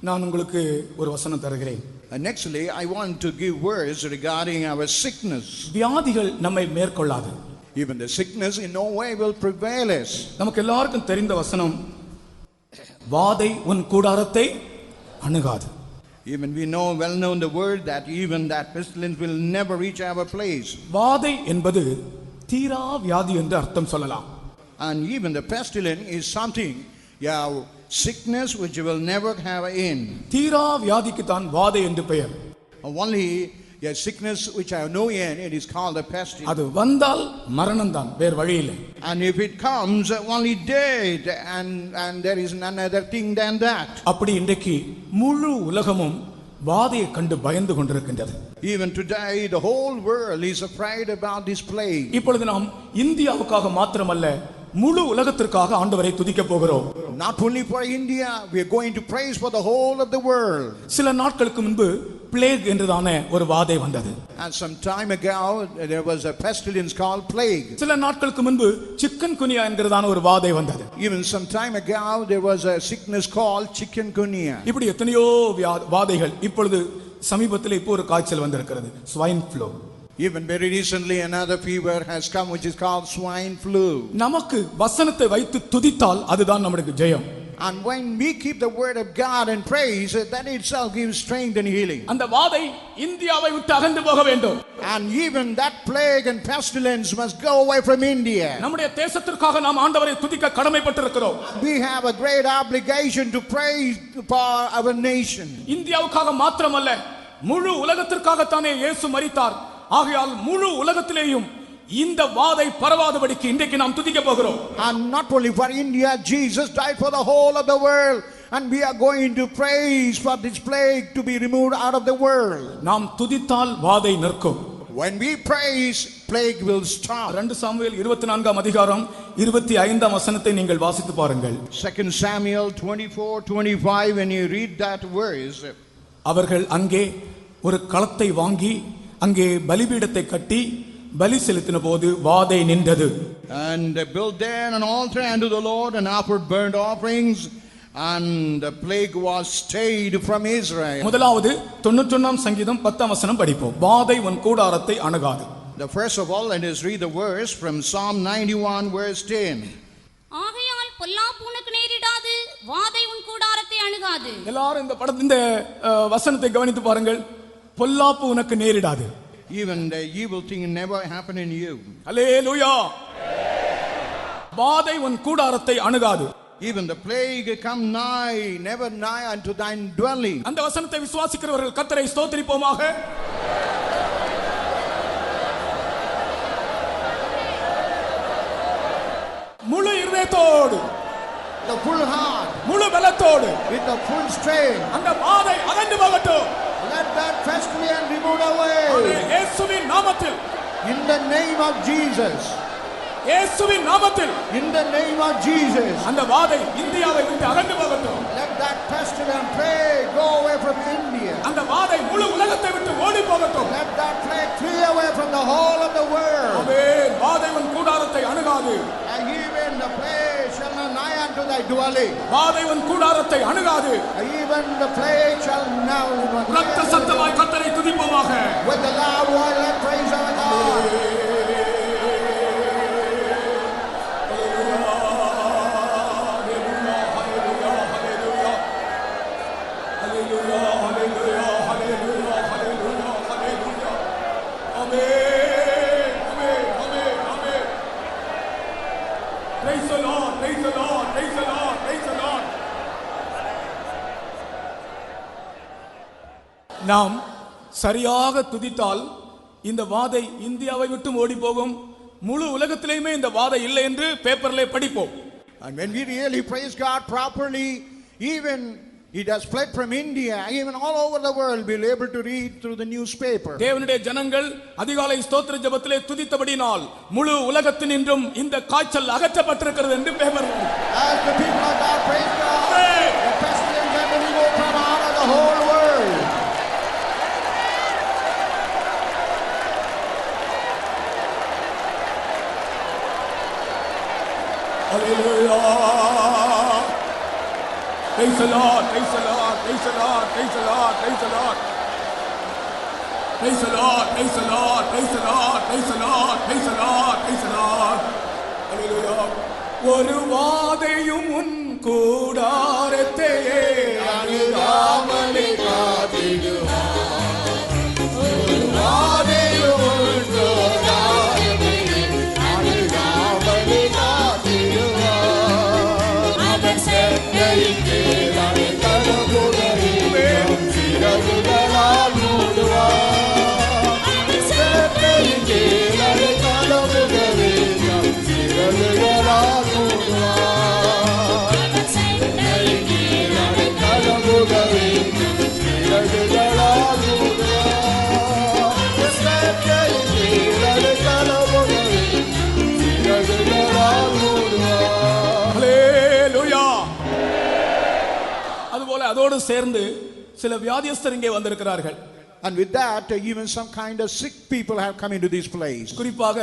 நான் உங்களுக்கு ஒரு வசனம் தருகிறேன். And nextly, I want to give words regarding our sickness. வியாதிகள் நம்மை மேற்கொள்ளாது. Even the sickness in no way will prevail us. நமக்கு எல்லாருக்கும் தெரிந்த வசனம், வாதை உன் கூடாரத்தை அணுகாது. Even we know, well known the word that even that pestilence will never reach our place. வாதை என்பது தீரா வியாதி என்று அர்த்தம் சொல்லலாம். And even the pestilence is something, sickness which will never have an end. தீரா வியாதிக்கு தான் வாதை என்று பெயர். Only sickness which have no end, it is called a pestilence. அது வந்தால் மரணம் தான், வேறு வழி இல்லை. And if it comes, only death, and there is none other thing than that. அப்படி இன்றைக்கு முழு உலகமும் வாதையை கண்டு பயந்து கொண்டிருக்கின்றது. Even today the whole world is afraid about this plague. இப்பொழுது நாம் இந்தியாவுக்காக மாத்திரமல்ல, முழு உலகத்திற்காக ஆண்டவரை துதிக்க போகிறோம். Not only for India, we are going to praise for the whole of the world. சில நாட்களுக்கு முன்பு பிளேக் என்றதான ஒரு வாதை வந்தது. And some time ago there was a pestilence called plague. சில நாட்களுக்கு முன்பு சிக்கன் குனியா என்கிறதான ஒரு வாதை வந்தது. Even some time ago there was a sickness called chikungunya. இப்படி எத்தனையோ வாதைகள். இப்பொழுது சமீபத்தில் இப்போ ஒரு காய்ச்சல் வந்திருக்கிறது, swine flu. Even very recently another fever has come which is called swine flu. நமக்கு வசனத்தை வைத்து துதித்தால் அதுதான் நமக்கு ஜெயம். And when we keep the word of God and praise, that itself gives strength and healing. அந்த வாதை இந்தியாவை விட்டு அகன்று போக வேண்டும். And even that plague and pestilence must go away from India. நம்முடைய தேசத்திற்காக நாம் ஆண்டவரை துதிக்க கடமைப்பட்டிருக்கிறோம். We have a great obligation to praise for our nation. இந்தியாவுக்காக மாத்திரமல்ல, முழு உலகத்திற்காகத்தானே இயேசு மரித்தார். ஆகையால் முழு உலகத்திலேயும் இந்த வாதை பரவாதபடிக்கு இன்றைக்கு நாம் துதிக்க போகிறோம். And not only for India, Jesus died for the whole of the world, and we are going to praise for this plague to be removed out of the world. நாம் துதித்தால் வாதை நிற்கும். When we praise, plague will stop. 2 Samuel 24ஆம் அதிகாரம் 25ஆம் வசனத்தை நீங்கள் வாசித்து பாருங்கள். 2 Samuel 24:25, when you read that verse, அவர்கள் அங்கே ஒரு களத்தை வாங்கி அங்கே பலிபீடத்தை கட்டி பலி செலுத்தின போது வாதை நின்றது. And they built there an altar unto the Lord and offered burnt offerings, and the plague was stayed from Israel. முதலாவது 91ஆம் சங்கீதம் 10ஆம் வசனம் படிப்போம். வாதை உன் கூடாரத்தை அணுகாது. The first of all, let us read the verse from Psalm 91 verse 10. ஆகையால் பொல்லாப்பு உனக்கு நேரிடாது, வாதை உன் கூடாரத்தை அணுகாது. எல்லாரும் இந்த வசனத்தை கவனித்து பாருங்கள். பொல்லாப்பு உனக்கு நேரிடாது. Even the evil thing never happen in you. அல்லேலூயா. வாதை உன் கூடாரத்தை அணுகாது. Even the plague come nigh, never nigh unto thine dwelling. அந்த வசனத்தை விசுவாசிக்கிறவர்கள் கர்த்தரை ஸ்தோத்திரிப்போமாக. முழு இதயத்தோடு, The full heart, முழு பலத்தோடு, with the full strength, அந்த வாதை அகன்று போகட்டும். let that pestilence be removed away. இயேசுவின் நாமத்தில், In the name of Jesus. இயேசுவின் நாமத்தில், In the name of Jesus. அந்த வாதை இந்தியாவை விட்டு அகன்று போகட்டும். Let that pestilence plague go away from India. அந்த வாதை முழு உலகத்தை விட்டு ஓடி போகட்டும். Let that plague flee away from the whole of the world. ஆமென். வாதை உன் கூடாரத்தை அணுகாது. And even the plague shall not nigh unto thy dwelling. வாதை உன் கூடாரத்தை அணுகாது. Even the plague shall now ரத்த சத்தமாய் கர்த்தரை துதிப்போமாக. with the loud voice let praise our God. Praise the Lord, praise the Lord, praise the Lord, praise the Lord. நாம் சரியாக துதித்தால் இந்த வாதை இந்தியாவை விட்டு ஓடி போகும். முழு உலகத்திலேயுமே இந்த வாதை இல்லை என்று பேப்பர்ல படிப்போம். And when we really praise God properly, even it has fled from India, even all over the world we'll be able to read through the newspaper. தேவனுடைய ஜனங்கள் அதிகாலை ஸ்தோத்திர ஜெபத்திலே துதித்தபடினால் முழு உலகத்தினின்றும் இந்த காய்ச்சல் அகற்றப்பட்டிருக்கிறது என்று paper. As the people of God praise God, the pestilence has been removed from out of the whole world. Hallelujah. Praise the Lord, praise the Lord, praise the Lord, praise the Lord, praise the Lord. Praise the Lord, praise the Lord, praise the Lord, praise the Lord, praise the Lord, praise the Lord. Hallelujah. ஒரு வாதையும் உன் கூடாரத்தையே அணுகாமலே காத்திடுவார். ஒரு வாதையும் உன் கூடாரத்தையே அணுகாமலே காத்திடுவார். அவர் செட்டையின் கீழ் அதை கரமுதலில் சிறகுகளால் மூடுவார். அவர் செட்டையின் கீழ் அதை கரமுதலில் சிறகுகளால் மூடுவார். அவர் செட்டையின் கீழ் அதை கரமுதலில் சிறகுகளால் மூடுவார். அவர் செட்டையின் கீழ் அதை கரமுதலில் சிறகுகளால் மூடுவார். ஹல்லேலூயா. அதுபோல அதோடு சேர்ந்து சில வியாதியஸ்தர் இங்கே வந்திருக்கிறார்கள். And with that, even some kind of sick people have come into this place. குறிப்பாக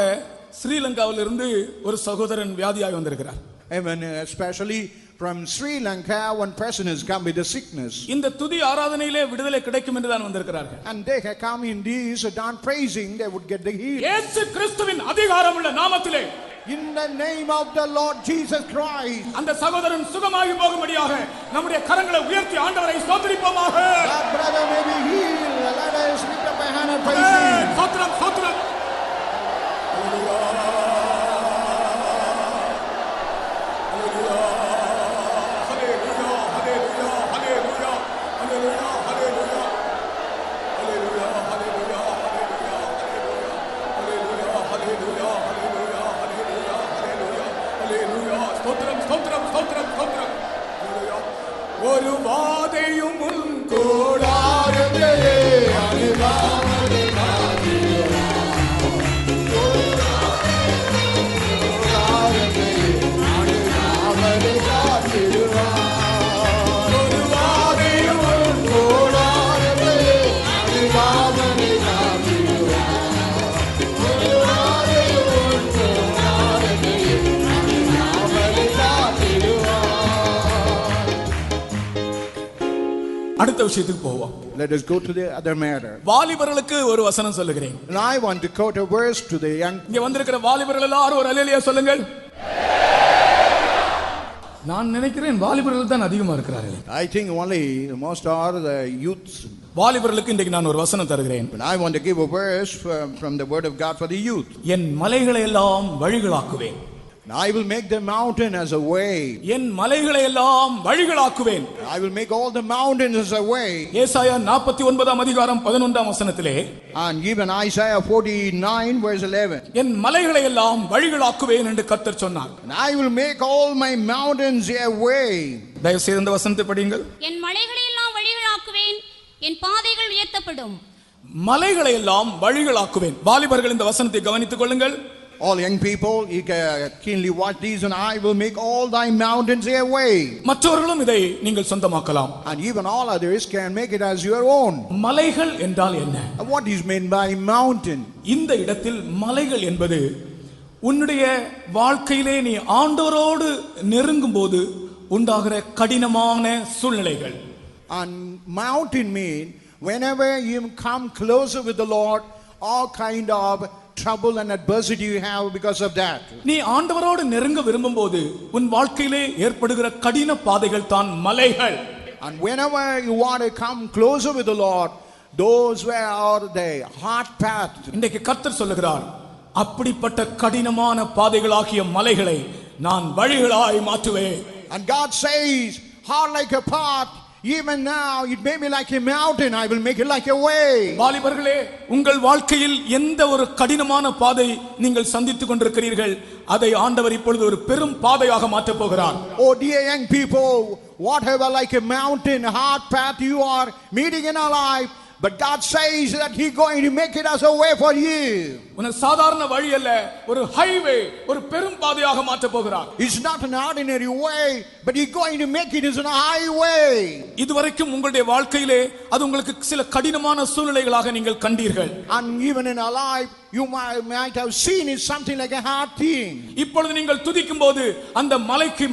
ஸ்ரீலங்காவிலிருந்து ஒரு சகோதரன் வியாதியாய் வந்திருக்கிறார். Amen. Especially from Sri Lanka, one person has come with a sickness. இந்த துதி ஆராதனையிலே விடுதலை கிடைக்கும் என்று தான் வந்திருக்கிறார்கள். And they have come in these dawn praising, they would get the healing. இயேசு கிறிஸ்துவின் அதிகாரமுள்ள நாமத்திலே In the name of the Lord Jesus Christ. அந்த சகோதரன் சுகமாகி போகும்படியாக நம்முடைய கரங்களை உயர்த்தி ஆண்டவரை ஸ்தோத்திரிப்போமாக. That brother may be healed. Let us lift up a hand and praise him. ஸ்தோத்திரம் ஸ்தோத்திரம். ஒரு வாதையும் உன் கூடாரமே அனுபவமே அடுத்த விஷயத்துக்கு போவோம். Let us go to the other matter. வாலிபர்களுக்கு ஒரு வசனம் சொல்லுகிறேன். And I want to quote a verse to the young. இங்க வந்திருக்கிற வாலிபர்கள் எல்லாரும் ஒரு அல்லேலூயா சொல்லுங்கள். நான் நினைக்கிறேன் வாலிபர்கள் தான் அதிகமா இருக்கிறார்கள். I think only most are the youths. வாலிபர்களுக்கு இன்றைக்கு நான் ஒரு வசனம் தருகிறேன். But I want to give a verse from the word of God for the youth. என் மலைகளை எல்லாம் வழிகளாக்குவேன். And I will make the mountain as a way. என் மலைகளை எல்லாம் வழிகளாக்குவேன். I will make all the mountains as a way. ஏசாயா 49 அதிகாரம் 11 வசனத்திலே And even Isaiah 49 verse 11. என் மலைகளை எல்லாம் வழிகளாக்குவேன் என்று கர்த்தர் சொன்னார். And I will make all my mountains a way. தயவு செய்து இந்த வசனத்தை படியுங்கள். என் மலைகளை எல்லாம் வழிகளாக்குவேன், என் பாதைகள் உயர்த்தப்படும். மலைகளை எல்லாம் வழிகளாக்குவேன். வாலிபர்கள் இந்த வசனத்தை கவனித்துக் கொள்ளுங்கள். All young people, you can keenly watch these, and I will make all thy mountains a way. மற்றவர்களும் இதை நீங்கள் சொந்தமாக்கலாம். And even all others can make it as your own. மலைகள் என்றால் என்ன? What is meant by mountain? இந்த இடத்தில் மலைகள் என்பது உன்னுடைய வாழ்க்கையிலே நீ ஆண்டவரோடு நெருங்கும் போது உண்டாகிற கடினமான சூழ்நிலைகள். And mountain mean whenever you come closer with the Lord, all kind of trouble and adversity you have because of that. நீ ஆண்டவரோடு நெருங்க விரும்பும்போது உன் வாழ்க்கையிலே ஏற்படுகிற கடின பாதைகள் தான் மலைகள். And whenever you want to come closer with the Lord, those are the hard path. இன்றைக்கு கர்த்தர் சொல்லுகிறார், அப்படிப்பட்ட கடினமான பாதைகளாகிய மலைகளை நான் வழிகளாய் மாற்றுவேன். And God says, hard like a path, even now it may be like a mountain, I will make it like a way. வாலிபர்களே, உங்கள் வாழ்க்கையில் எந்த ஒரு கடினமான பாதை நீங்கள் சந்தித்துக் கொண்டிருக்கிறீர்கள், அதை ஆண்டவர் இப்பொழுது ஒரு பெரும் பாதையாக மாற்றப் போகிறார். Oh dear young people, whatever like a mountain, hard path you are meeting in our life, but God says that He going to make it as a way for you. உன சாதாரண வழி அல்ல, ஒரு ஹைவே, ஒரு பெரும் பாதையாக மாற்றப் போகிறார். It's not an ordinary way, but He going to make it as a highway. இதுவரைக்கும் உங்களுடைய வாழ்க்கையிலே அது உங்களுக்கு சில கடினமான சூழ்நிலைகளாக நீங்கள் கண்டீர்கள். And even in our life, you might have seen it something like a hard thing. இப்பொழுது நீங்கள் துதிக்கும் போது அந்த மலைக்கு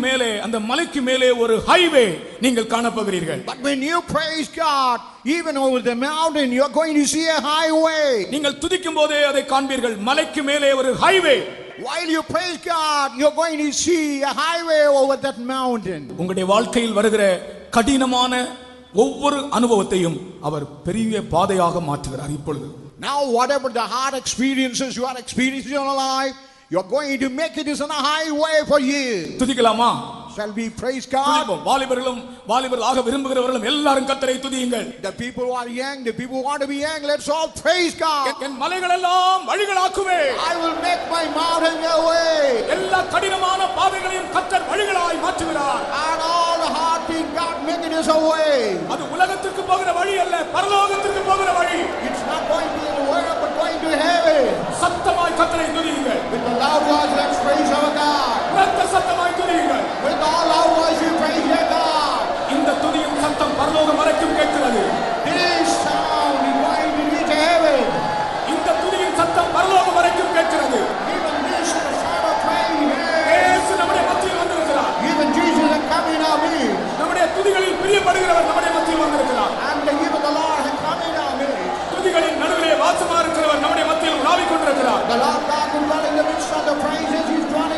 மேலே ஒரு ஹைவே நீங்கள் காணப்போகிறீர்கள். But when you praise God, even over the mountain, you are going to see a highway. நீங்கள் துதிக்கும் போதே அதை காண்பீர்கள், மலைக்கு மேலே ஒரு highway. While you praise God, you are going to see a highway over that mountain. உங்களுடைய வாழ்க்கையில் வருகிற கடினமான ஒவ்வொரு அனுபவத்தையும் அவர் பெரிய பாதையாக மாற்றுகிறார். இப்பொழுது Now whatever the hard experiences you are experiencing in your life, you are going to make it as a highway for you. துதிக்கலாமா? Shall we praise God? வாலிபர்களாக விரும்புகிறவர்களும் எல்லாரும் கர்த்தரை துதியுங்கள். The people who are young, the people who want to be young, let's all praise God. என் மலைகள் எல்லாம் வழிகளாக்குவேன். I will make my mountain a way. எல்லா கடினமான பாதைகளையும் கர்த்தர் வழிகளாய் மாற்றுகிறார். And all the hard things God make it as a way. அது உலகத்திற்கு போகிற வழி அல்ல, பரலோகத்திற்கு போகிற வழி. It's not going to be in the world, but going to heaven. சத்தமாய் கர்த்தரை துதியுங்கள். With the loud voice, let's praise our God. உரத்த சத்தமாய் துதியுங்கள். With all loud voice, you praise your God. இந்த துதியின் சத்தம் பரலோகம் வரைக்கும் கேட்கிறது. This sound is going to reach heaven. இந்த துதியின் சத்தம் பரலோகம் வரைக்கும் கேட்கிறது. Even this is the sound of praise. இயேசு நம்முடைய மத்தியில் வந்திருக்கிறார். Even Jesus is coming our midst. நம்முடைய துதிகளில் பிரியப்படுகிறவர் நம்முடைய மத்தியில் வந்திருக்கிறார். And even the Lord has come in our midst. துதிகளின் நடுவிலே வாசமா இருக்கிறவர் நம்முடைய மத்தியில் உலாவிக் கொண்டிருக்கிறார். The Lord God who dwells in the midst of the praises, He's dwelling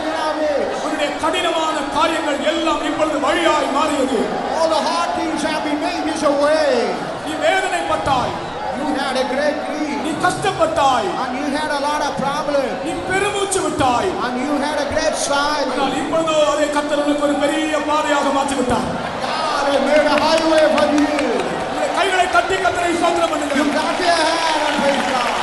கடினமான காரியங்கள் எல்லாம் இப்பொழுது வழியாய் மாறியது. All the hard things have been made is away. நீ வேதனைப்பட்டாய், You had a great grief. நீ கஷ்டப்பட்டாய், And you had a lot of problems. நீ பெருமூச்சு விட்டாய். And you had a great sigh. ஆனால் இப்பொழுதோ அதை கர்த்தர் உனக்கு ஒரு பெரிய பாதையாக மாற்றி விட்டார். God has made a highway for you. உங்களுடைய கைகளை தட்டி கர்த்தரை ஸ்தோத்திரம் You பண்ணுங்கள். got your hand and praise God.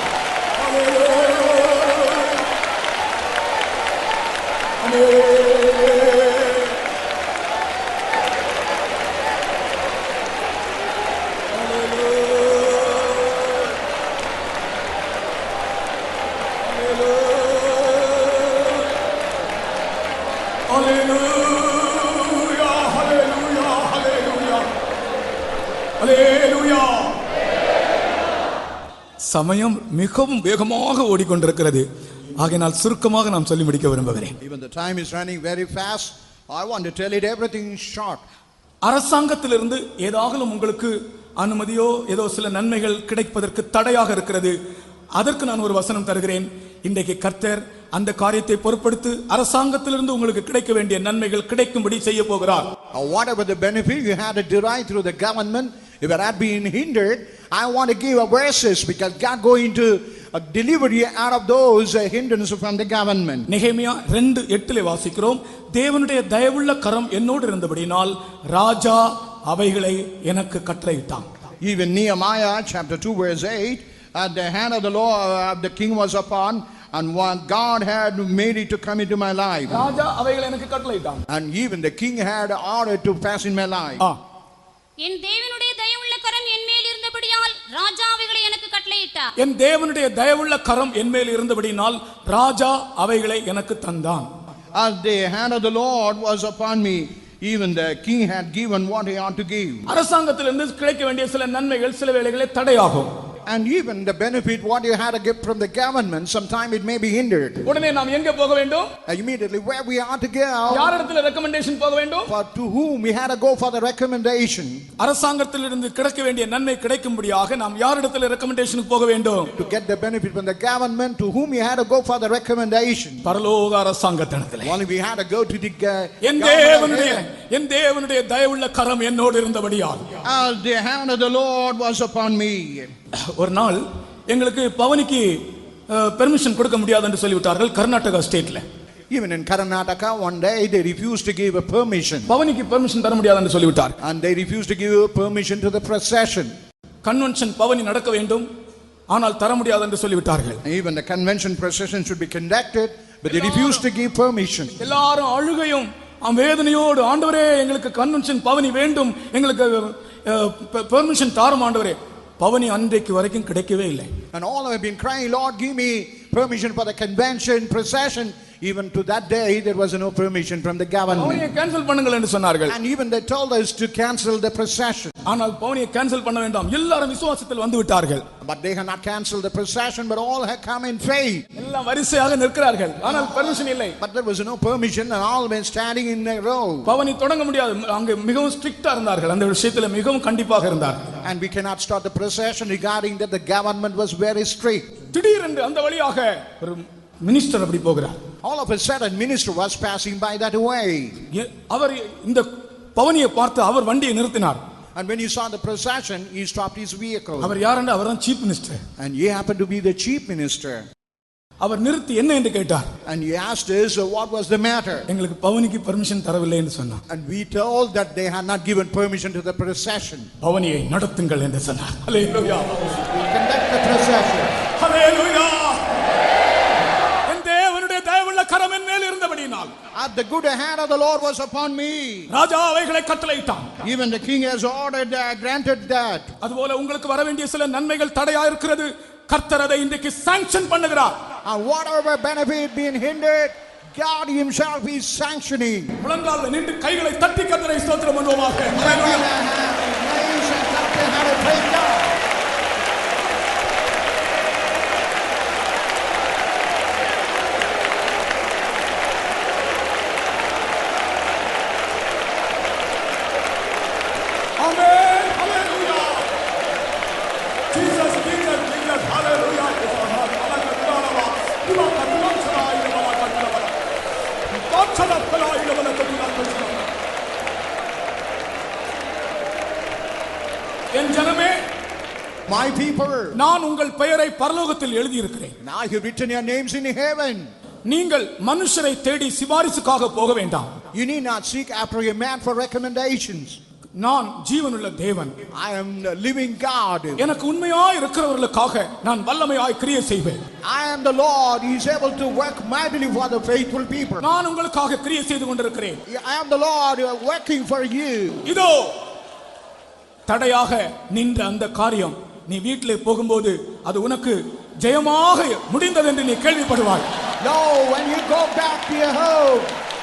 சமயம் மிகவும் வேகமாக ஓடிக்கொண்டிருக்கிறது. ஆகையினால் சுருக்கமாக நாம் சொல்லி முடிக்க விரும்புகிறேன். Even the time is running very fast. I want to tell it everything in short. அரசாங்கத்திலிருந்து ஏதாவது உங்களுக்கு அனுமதியோ ஏதோ சில நன்மைகள் கிடைப்பதற்கு தடையாக இருக்கிறது. அதற்கு நான் ஒரு வசனம் தருகிறேன். இன்றைக்கு கர்த்தர் அந்த காரியத்தை பொறுப்படுத்து அரசாங்கத்திலிருந்து உங்களுக்கு கிடைக்க வேண்டிய நன்மைகள் கிடைக்கும்படி செய்ய போகிறார். Whatever the benefit you had to derive through the government, if it had been hindered, I want to give a verses because God going to deliver you out of those hindrances from the government. நெகேமியா 2:8 வாசிக்கிறோம். தேவனுடைய தயவுள்ள கரம் என்னோடு இருந்தபடியால் ராஜா அவைகளை எனக்கு கட்டளையிட்டான். Even Nehemiah chapter 2 verse 8, at the hand of the Lord the king was upon, and what God had made it to come into my life. ராஜா அவைகளை எனக்கு கட்டளையிட்டான். And even the king had order to pass in my life. என் தேவனுடைய தயவுள்ள கரம் என் மேல் இருந்தபடியால் ராஜா அவைகளை எனக்கு கட்டளையிட்டார். என் தேவனுடைய தயவுள்ள கரம் என் மேல் இருந்தபடியால் ராஜா அவைகளை எனக்கு தந்தான். As the hand of the Lord was upon me, even the king had given what he ought to give. அரசாங்கத்திலிருந்து கிடைக்க வேண்டிய சில நன்மைகள் சில வேளைகளிலே தடையாகும். And even the benefit what you had to get from the government, sometime it may be hindered. உடனே நாம் எங்கே போக வேண்டும்? Immediately where we are to go. யாரிடத்தில் ரெக்கமெண்டேஷன் போக வேண்டும்? For to whom we had to go for the recommendation. அரசாங்கத்திலிருந்து கிடைக்க வேண்டிய நன்மை கிடைக்கும்படியாக நாம் யாரிடத்தில் ரெக்கமெண்டேஷனுக்கு போக வேண்டும்? To get the benefit from the government, to whom we had to go for the recommendation. பரலோக அரசாங்கத்திடத்தில். Only we had to go to the என் தேவனுடைய தயவுள்ள கரம் என்னோடு இருந்தபடியால். As the hand of the Lord was upon me. ஒரு நாள் எங்களுக்கு பவனிக்கு permission கொடுக்க முடியாது என்று சொல்லிவிட்டார்கள் கர்நாடகா ஸ்டேட்ல. Even in Karnataka, one day they refused to give a permission. பவனிக்கு பெர்மிஷன் தர முடியாது என்று சொல்லிவிட்டார். And they refused to give permission to the procession. Convention பவனி நடக்க வேண்டும், ஆனால் தர முடியாது என்று சொல்லிவிட்டார்கள். Even the convention procession should be conducted, but they refused to give permission. எல்லாரும் அழுகையும் வேதனையோடு, ஆண்டவரே எங்களுக்கு கன்வென்ஷன் பவனி வேண்டும், எங்களுக்கு பெர்மிஷன் தாரும் ஆண்டவரே. பவனி அன்றைக்கு வரைக்கும் கிடைக்கவே இல்லை. And all have been crying, Lord, give me permission for the convention procession. Even to that day there was no permission from the government. பவனியை கேன்சல் பண்ணுங்கள் என்று சொன்னார்கள். And even they told us to cancel the procession. ஆனால் பவனியை cancel பண்ண வேண்டாம், எல்லாரும் விசுவாசத்தில் வந்து விட்டார்கள். But they have not cancelled the procession, but all have come in faith. எல்லாம் வரிசையாக நிற்கிறார்கள், ஆனால் பெர்மிஷன் இல்லை. But there was no permission and all been standing in a row. பவனி தொடங்க முடியாது, அங்கே மிகவும் ஸ்ட்ரிக்ட்டா இருந்தார்கள், அந்த விஷயத்துல மிகவும் கண்டிப்பாக இருந்தார்கள். And we cannot start the procession regarding that the government was very strict. திடீரென்று அந்த வழியாக ஒரு மினிஸ்டர் அப்படி போகிறார். All of a sudden minister was passing by that way. அவர் இந்த பவனியை பார்த்து அவர் வண்டியை நிறுத்தினார். And when he saw the procession, he stopped his vehicle. அவர் யாரென்று? அவர்தான் chief minister. And he happened to be the chief minister. அவர் நிறுத்தி என்ன என்று கேட்டார். And he asked us what was the matter. எங்களுக்கு பவனிக்கு பெர்மிஷன் தரவில்லை என்று சொன்னார். And we told that they had not given permission to the procession. பவனியை நடத்துங்கள் என்று சொன்னார். ஹalleluya. Conduct the procession. ஹalleluya. என் தேவனுடைய தயவுள்ள கரம் என் மேல் இருந்தபடியால், At the good hand of the Lord was upon me. ராஜா அவைகளை கட்டளையிட்டான். Even the king has ordered that, granted that. அதுபோல உங்களுக்கு வர வேண்டிய சில நன்மைகள் தடையா இருக்கிறது, கர்த்தர் அதை இன்றைக்கு சாங்க்ஷன் பண்ணுகிறார். And whatever benefit being hindered, God himself is sanctioning. முழங்கால்ல நின்று கைகளை தட்டி கர்த்தரை ஸ்தோத்திரம் பண்ணுவோமாக. Amen. Hallelujah. Jesus, Jesus, Jesus. Hallelujah. என் ஜனமே, My people, நான் உங்கள் பெயரை பரலோகத்தில் எழுதி இருக்கிறேன். I have written your names in heaven. நீங்கள் மனுஷரை தேடி சிபாரிசுக்காக போக வேண்டாம். You need not seek after a man for recommendations. நான் ஜீவனுள்ள தேவன். I am the living God. எனக்கு உண்மையாய் இருக்கிறவர்களுக்காக நான் வல்லமையாய் கிரியை செய்வேன். I am the Lord. He is able to work mightily for the faithful people. நான் உங்களுக்காக கிரியை செய்து கொண்டிருக்கிறேன். I am the Lord working for you. இதோ தடையாக நின்ற அந்த காரியம் நீ வீட்டிலே போகும்போது அது உனக்கு ஜெயமாக முடிந்தது என்று நீ கேள்விப்படுவாய். No, when you go back to your home,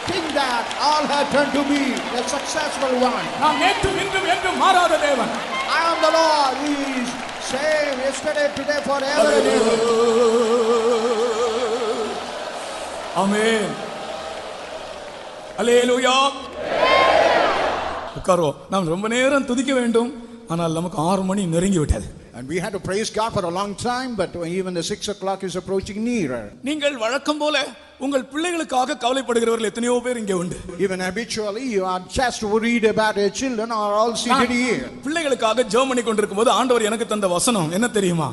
think that all have turned to be a successful one. நான் நேற்றும் இன்றும் என்றும் மாறாத தேவன். I am the Lord. He is same yesterday, today, forever and ever. ஆமென். அல்லேலூயா. உட்காரோ. நாம் ரொம்ப நேரம் துதிக்க வேண்டும். ஆனால் நமக்கு 6 மணி நெருங்கி விட்டது. And we had to praise God for a long time, but even the 6 o'clock is approaching nearer. நீங்கள் வழக்கம் போல உங்கள் பிள்ளைகளுக்காக கவலைப்படுகிறவர்கள் எத்தனையோ பேர் இங்கே உண்டு. Even habitually you are just worried about your children or all seated here. பிள்ளைகளுக்காக ஜெபம் பண்ணி கொண்டிருக்கும்போது ஆண்டவர் எனக்கு தந்த வசனம் என்ன தெரியுமா?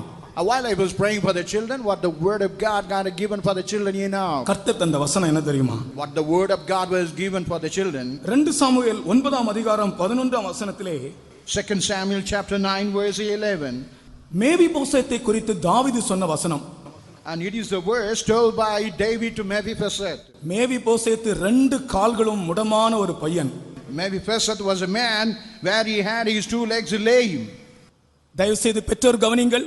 While I was praying for the children, what the word of God had given for the children, you know. கர்த்தர் தந்த வசனம் என்ன தெரியுமா? What the word of God was given for the children. 2 Samuel 9ஆம் அதிகாரம் 11ஆம் வசனத்திலே 2 Samuel chapter 9 verse 11. மேவிபோசேத்தை குறித்து தாவீது சொன்ன வசனம். And it is the verse told by David to Mephibosheth. மேவிபோசேத்து 2 கால்களும் முடமான ஒரு பையன். Mephibosheth was a man where he had his 2 legs lame. தயவு செய்து பெற்றோர் கவனிங்கள்.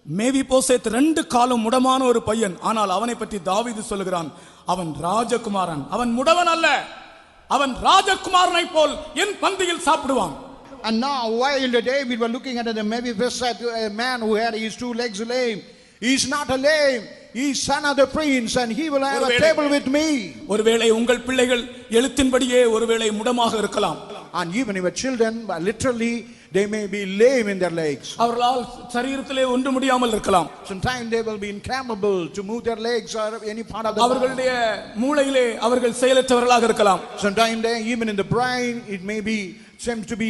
மேவிபோசேத் 2 காலும் முடமான ஒரு பையன். ஆனால் அவனை பற்றி தாவீது சொல்லுகிறான், அவன் ராஜகுமாரன். அவன் முடவன் அல்ல, அவன் ராஜகுமாரனை போல் என் பந்தியில் சாப்பிடுவான். And now while David was looking at the Mephibosheth, a man who had his 2 legs lame, he is not a lame, he is son of the prince, and he will have a table with me. ஒருவேளை உங்கள் பிள்ளைகள் எழுத்தின்படியே ஒருவேளை முடமாக இருக்கலாம். And even your children, literally they may be lame in their legs. அவர்களால் சரீரத்திலே ஒன்று முடியாமல் இருக்கலாம். Sometimes they will be incapable to move their legs or any part of the body. அவர்களுடைய மூளையிலே அவர்கள் செயலற்றவர்களாக இருக்கலாம். Sometimes they, even in the brain, it may be seems to be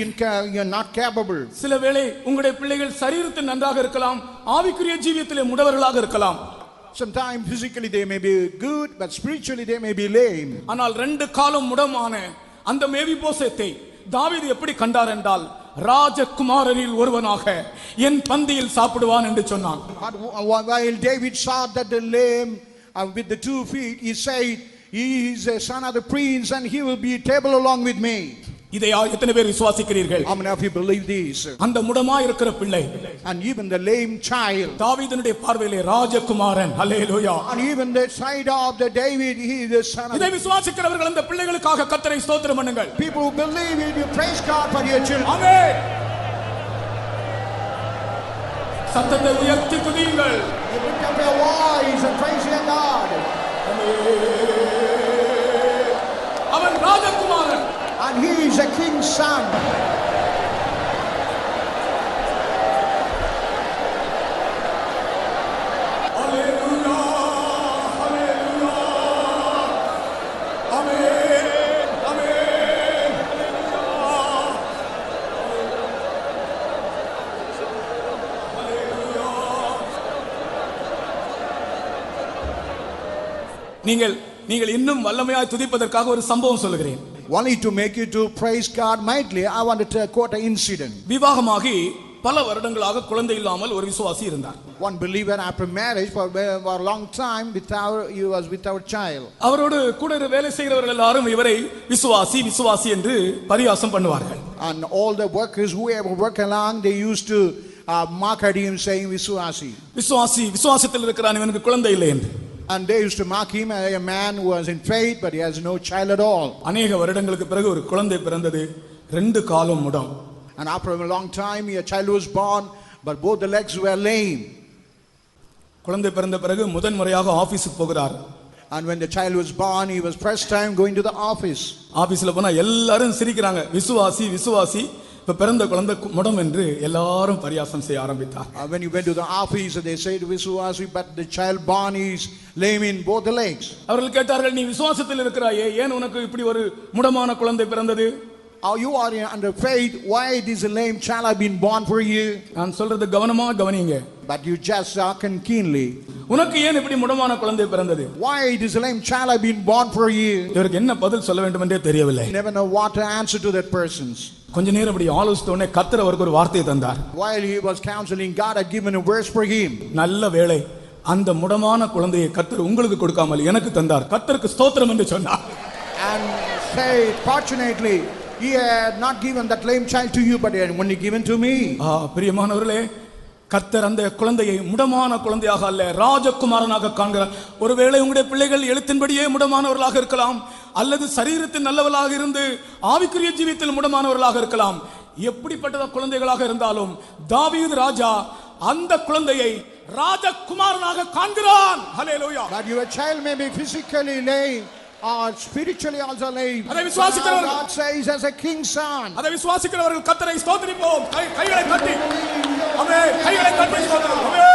not capable. சில வேளை உங்களுடைய பிள்ளைகள் சரீரத்தில் நன்றாக இருக்கலாம், ஆவிக்குரிய ஜீவியத்திலே முடவர்களாக இருக்கலாம். Sometimes physically they may be good, but spiritually they may be lame. ஆனால் 2 காலும் முடமான அந்த மேவிபோசேத்தை தாவீது எப்படி கண்டார் என்றால், ராஜகுமாரரில் ஒருவனாக என் பந்தியில் சாப்பிடுவான் என்று சொன்னான். While David saw that the lame with the 2 feet, he said, he is a son of the prince and he will be a table along with me. இதை எத்தனை பேர் விசுவாசிக்கிறீர்கள்? How many of you believe this? அந்த முடமா இருக்கிற பிள்ளை, and even the lame child, தாவீதுனுடைய பார்வையிலே ராஜகுமாரன். ஹல்லேலூயா. and even the side of the David, he is the son of. இதை விசுவாசிக்கிறவர்கள் அந்த பிள்ளைகளுக்காக கர்த்தரை ஸ்தோத்திரம் பண்ணுங்கள். People who believe it, you praise God for your children. ஆமென். சத்தத்தை உயர்த்தி துதியுங்கள். Lift up your voice and praise your God. அவன் ராஜகுமாரன். And he is a king's son. Hallelujah, hallelujah. Amen, amen. நீங்கள் இன்னும் வல்லமையாய் துதிப்பதற்காக ஒரு சம்பவம் சொல்லுகிறேன். Only to make you to praise God mightily, I want to quote an incident. விவாகமாகி பல வருடங்களாக குழந்தை இல்லாமல் ஒரு விசுவாசி இருந்தார். One believer after marriage for a long time he was without child. அவரோடு கூட வேலை செய்கிறவர்கள் எல்லாரும் இவரை விசுவாசி விசுவாசி என்று பரியாசம் பண்ணுவார்கள். And all the workers who ever work along, they used to mock at him saying விசுவாசி. விசுவாசி விசுவாசத்தில் இருக்கிறான், இவனுக்கு குழந்தை இல்லை என்று. And they used to mock him, a man who was in faith but he has no child at all. அநேக வருடங்களுக்கு பிறகு ஒரு குழந்தை பிறந்தது, 2 காலும் முடம். And after a long time a child was born but both the legs were lame. குழந்தை பிறந்த பிறகு முதன் முறையாக ஆபீஸ்க்கு போகிறார். And when the child was born, he was first time going to the office. ஆபீஸ்ல போனா எல்லாரும் சிரிக்கிறாங்க, விசுவாசி விசுவாசி இப்ப பிறந்த குழந்தை முடம் என்று எல்லாரும் பரியாசம் செய்ய ஆரம்பித்தார். When you went to the office, they said to Visuwasi, but the child born is lame in both the legs. அவர்கள் கேட்டார்கள், நீ விசுவாசத்தில் இருக்கிறாயே, ஏன் உனக்கு இப்படி ஒரு முடமான குழந்தை பிறந்தது? You are under faith, why this lame child have been born for you? நான் சொல்றது கவனமா கவனிங்க. But you just hearken keenly. உனக்கு ஏன் இப்படி முடமான குழந்தை பிறந்தது? Why this lame child have been born for you? இவருக்கு என்ன பதில் சொல்ல வேண்டும் என்றே தெரியவில்லை. Never know what to answer to that person. கொஞ்ச நேரம் அப்படி ஆலோசித்தோனே கர்த்தர் அவருக்கு ஒரு வார்த்தையை தந்தார். While he was counseling, God had given a verse for him. நல்ல வேளை, அந்த முடமான குழந்தையை கர்த்தர் உங்களுக்கு கொடுக்காமல் எனக்கு தந்தார். கர்த்தருக்கு ஸ்தோத்திரம் என்று சொன்னார். And said, fortunately, he had not given that lame child to you, but he had only given to me. பிரியமானவர்களே, கர்த்தர் அந்த குழந்தையை முடமான குழந்தையாக அல்ல, ராஜகுமாரனாக காண்கிறார். ஒருவேளை உங்களுடைய பிள்ளைகள் எழுத்தின்படியே முடமானவர்களாக இருக்கலாம், அல்லது சரீரத்தில் நல்லவர்களாக இருந்து ஆவிக்குரிய ஜீவியத்தில் முடமானவர்களாக இருக்கலாம். எப்படிப்பட்ட குழந்தைகளாக இருந்தாலும் தாவீது ராஜா அந்த குழந்தையை ராஜகுமாரனாக காண்கிறான். ஹல்லேலூயா. That your child may be physically lame or spiritually also lame. அதை விசுவாசிக்கிறவர்கள், God says, as a king's son. அதை விசுவாசிக்கிறவர்கள் கர்த்தரை ஸ்தோத்திரிப்போம். கைகளை தட்டி, ஆமென், கைகளை தட்டி ஸ்தோத்திரம். ஆமென்.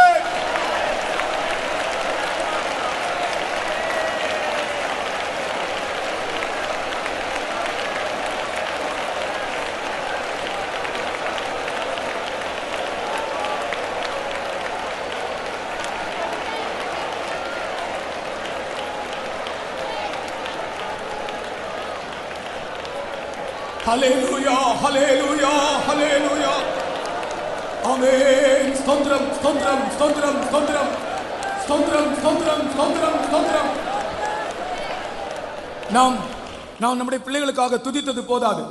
ஹல்லேலூயா, ஹல்லேலூயா, ஹல்லேலூயா. ஆமென். ஸ்தோத்திரம், ஸ்தோத்திரம், ஸ்தோத்திரம், ஸ்தோத்திரம், ஸ்தோத்திரம், ஸ்தோத்திரம், ஸ்தோத்திரம், ஸ்தோத்திரம். நாம் நம்முடைய பிள்ளைகளுக்காக துதித்தது போதாது.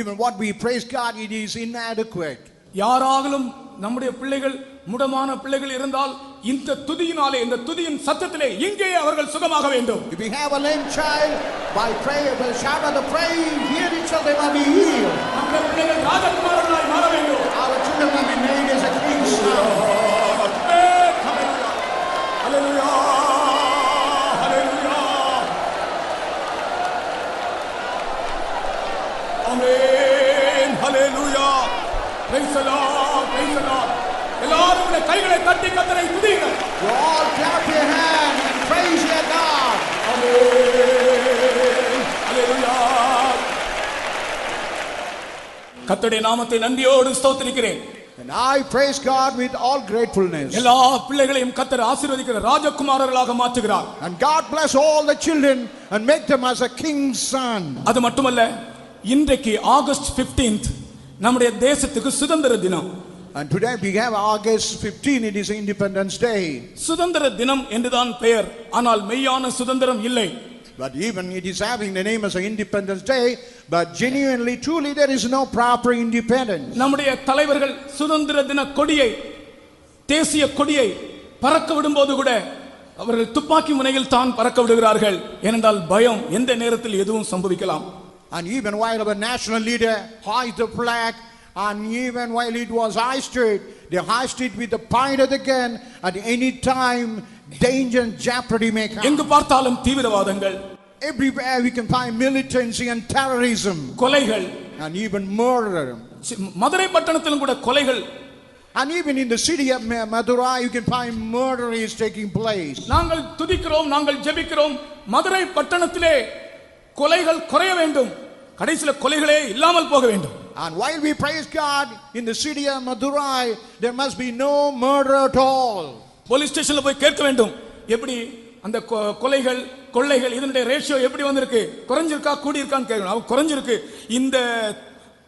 Even what we praise God, it is inadequate. யாராலும் நம்முடைய பிள்ளைகள் முடமான பிள்ளைகள் இருந்தால் இந்த துதியினாலே, இந்த துதியின் சத்தத்திலே இங்கே அவர்கள் சுகமாக வேண்டும். If we have a lame child, by prayer, by shout of the praise, here it shall they might be healed. நம்முடைய பிள்ளைகள் ராஜகுமாரர்களாய் மாற வேண்டும். Our children will be made as a king's son. Hallelujah, hallelujah. Amen, hallelujah. Praise the Lord, praise the Lord. எல்லாரும் உங்களுடைய கைகளை தட்டி கர்த்தரை துதியுங்கள். You all clap your hands and praise your God. ஆமென், ஹல்லேலூயா. கர்த்தருடைய நாமத்தை நன்றியோடு ஸ்தோத்திரிக்கிறேன். And I praise God with all gratefulness. எல்லா பிள்ளைகளையும் கர்த்தர் ஆசீர்வதிக்கிற ராஜகுமாரர்களாக மாற்றுகிறார். And God bless all the children and make them as a king's son. அது மட்டுமல்ல, இன்றைக்கு ஆகஸ்ட் 15th நம்முடைய தேசத்துக்கு சுதந்திர தினம். And today we have August 15, it is Independence Day. சுதந்திர தினம் என்றுதான் பெயர், ஆனால் மெய்யான சுதந்திரம் இல்லை. But even it is having the name as an Independence Day, but genuinely, truly there is no proper independence. நம்முடைய தலைவர்கள் சுதந்திர தின கொடியை, தேசிய கொடியை பறக்க விடும்போது கூட அவர்கள் துப்பாக்கி முனையில் தான் பறக்க விடுகிறார்கள். ஏனென்றால் பயம், எந்த நேரத்தில் எதுவும் சம்பவிக்கலாம். And even while our national leader hoisted the flag, and even while it was hoisted, they hoisted with the point of the gun. At any time, danger and jeopardy may come. எங்கு பார்த்தாலும் தீவிரவாதங்கள், Everywhere we can find militancy and terrorism, கொலைகள், and even murder. Madurai பட்டணத்திலும் கூட கொலைகள். And even in the city of Madurai, you can find murder is taking place. நாங்கள் துதிக்கிறோம், நாங்கள் ஜெபிக்கிறோம், மதுரை பட்டணத்திலே கொலைகள் குறைய வேண்டும், கடைசில கொலைகளே இல்லாமல் போக வேண்டும். And while we praise God in the city of Madurai, there must be no murder at all. Police ஸ்டேஷன்ல போய் கேட்க வேண்டும், எப்படி அந்த கொலைகள் கொள்ளைகள் இதனுடைய ரேஷியோ எப்படி வந்திருக்கு, குறைஞ்சிருக்கா கூடி இருக்கான்னு கேட்கணும். அவங்க குறைஞ்சிருக்கு, இந்த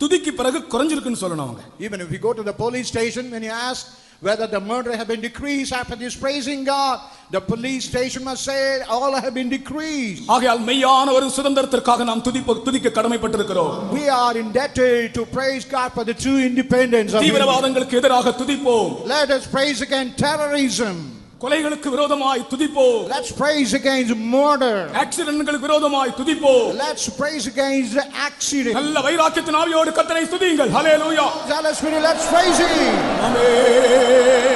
துதிக்கு பிறகு குறைஞ்சிருக்குன்னு சொல்லணும் அவங்க. Even if you go to the police station, when you ask whether the murder have been decreased after this praising God, the police station must say all have been decreased. ஆகையால் மெய்யான ஒரு சுதந்திரத்திற்காக நாம் துதிக்க கடமைப்பட்டிருக்கிறோம். We are indebted to praise God for the true independence of தீவிரவாதங்களுக்கு எதிராக துதிப்போம். Let us praise against terrorism. கொலைகளுக்கு விரோதமாய் துதிப்போம். Let's praise against murder. ஆக்சிடென்ட்களுக்கு விரோதமாய் துதிப்போம். Let's praise against the accident. நல்ல வைராக்கியத்தின் ஆவியோடு கர்த்தரை துதியுங்கள். ஹல்லேலூயா. Let's praise him. ஆமென்.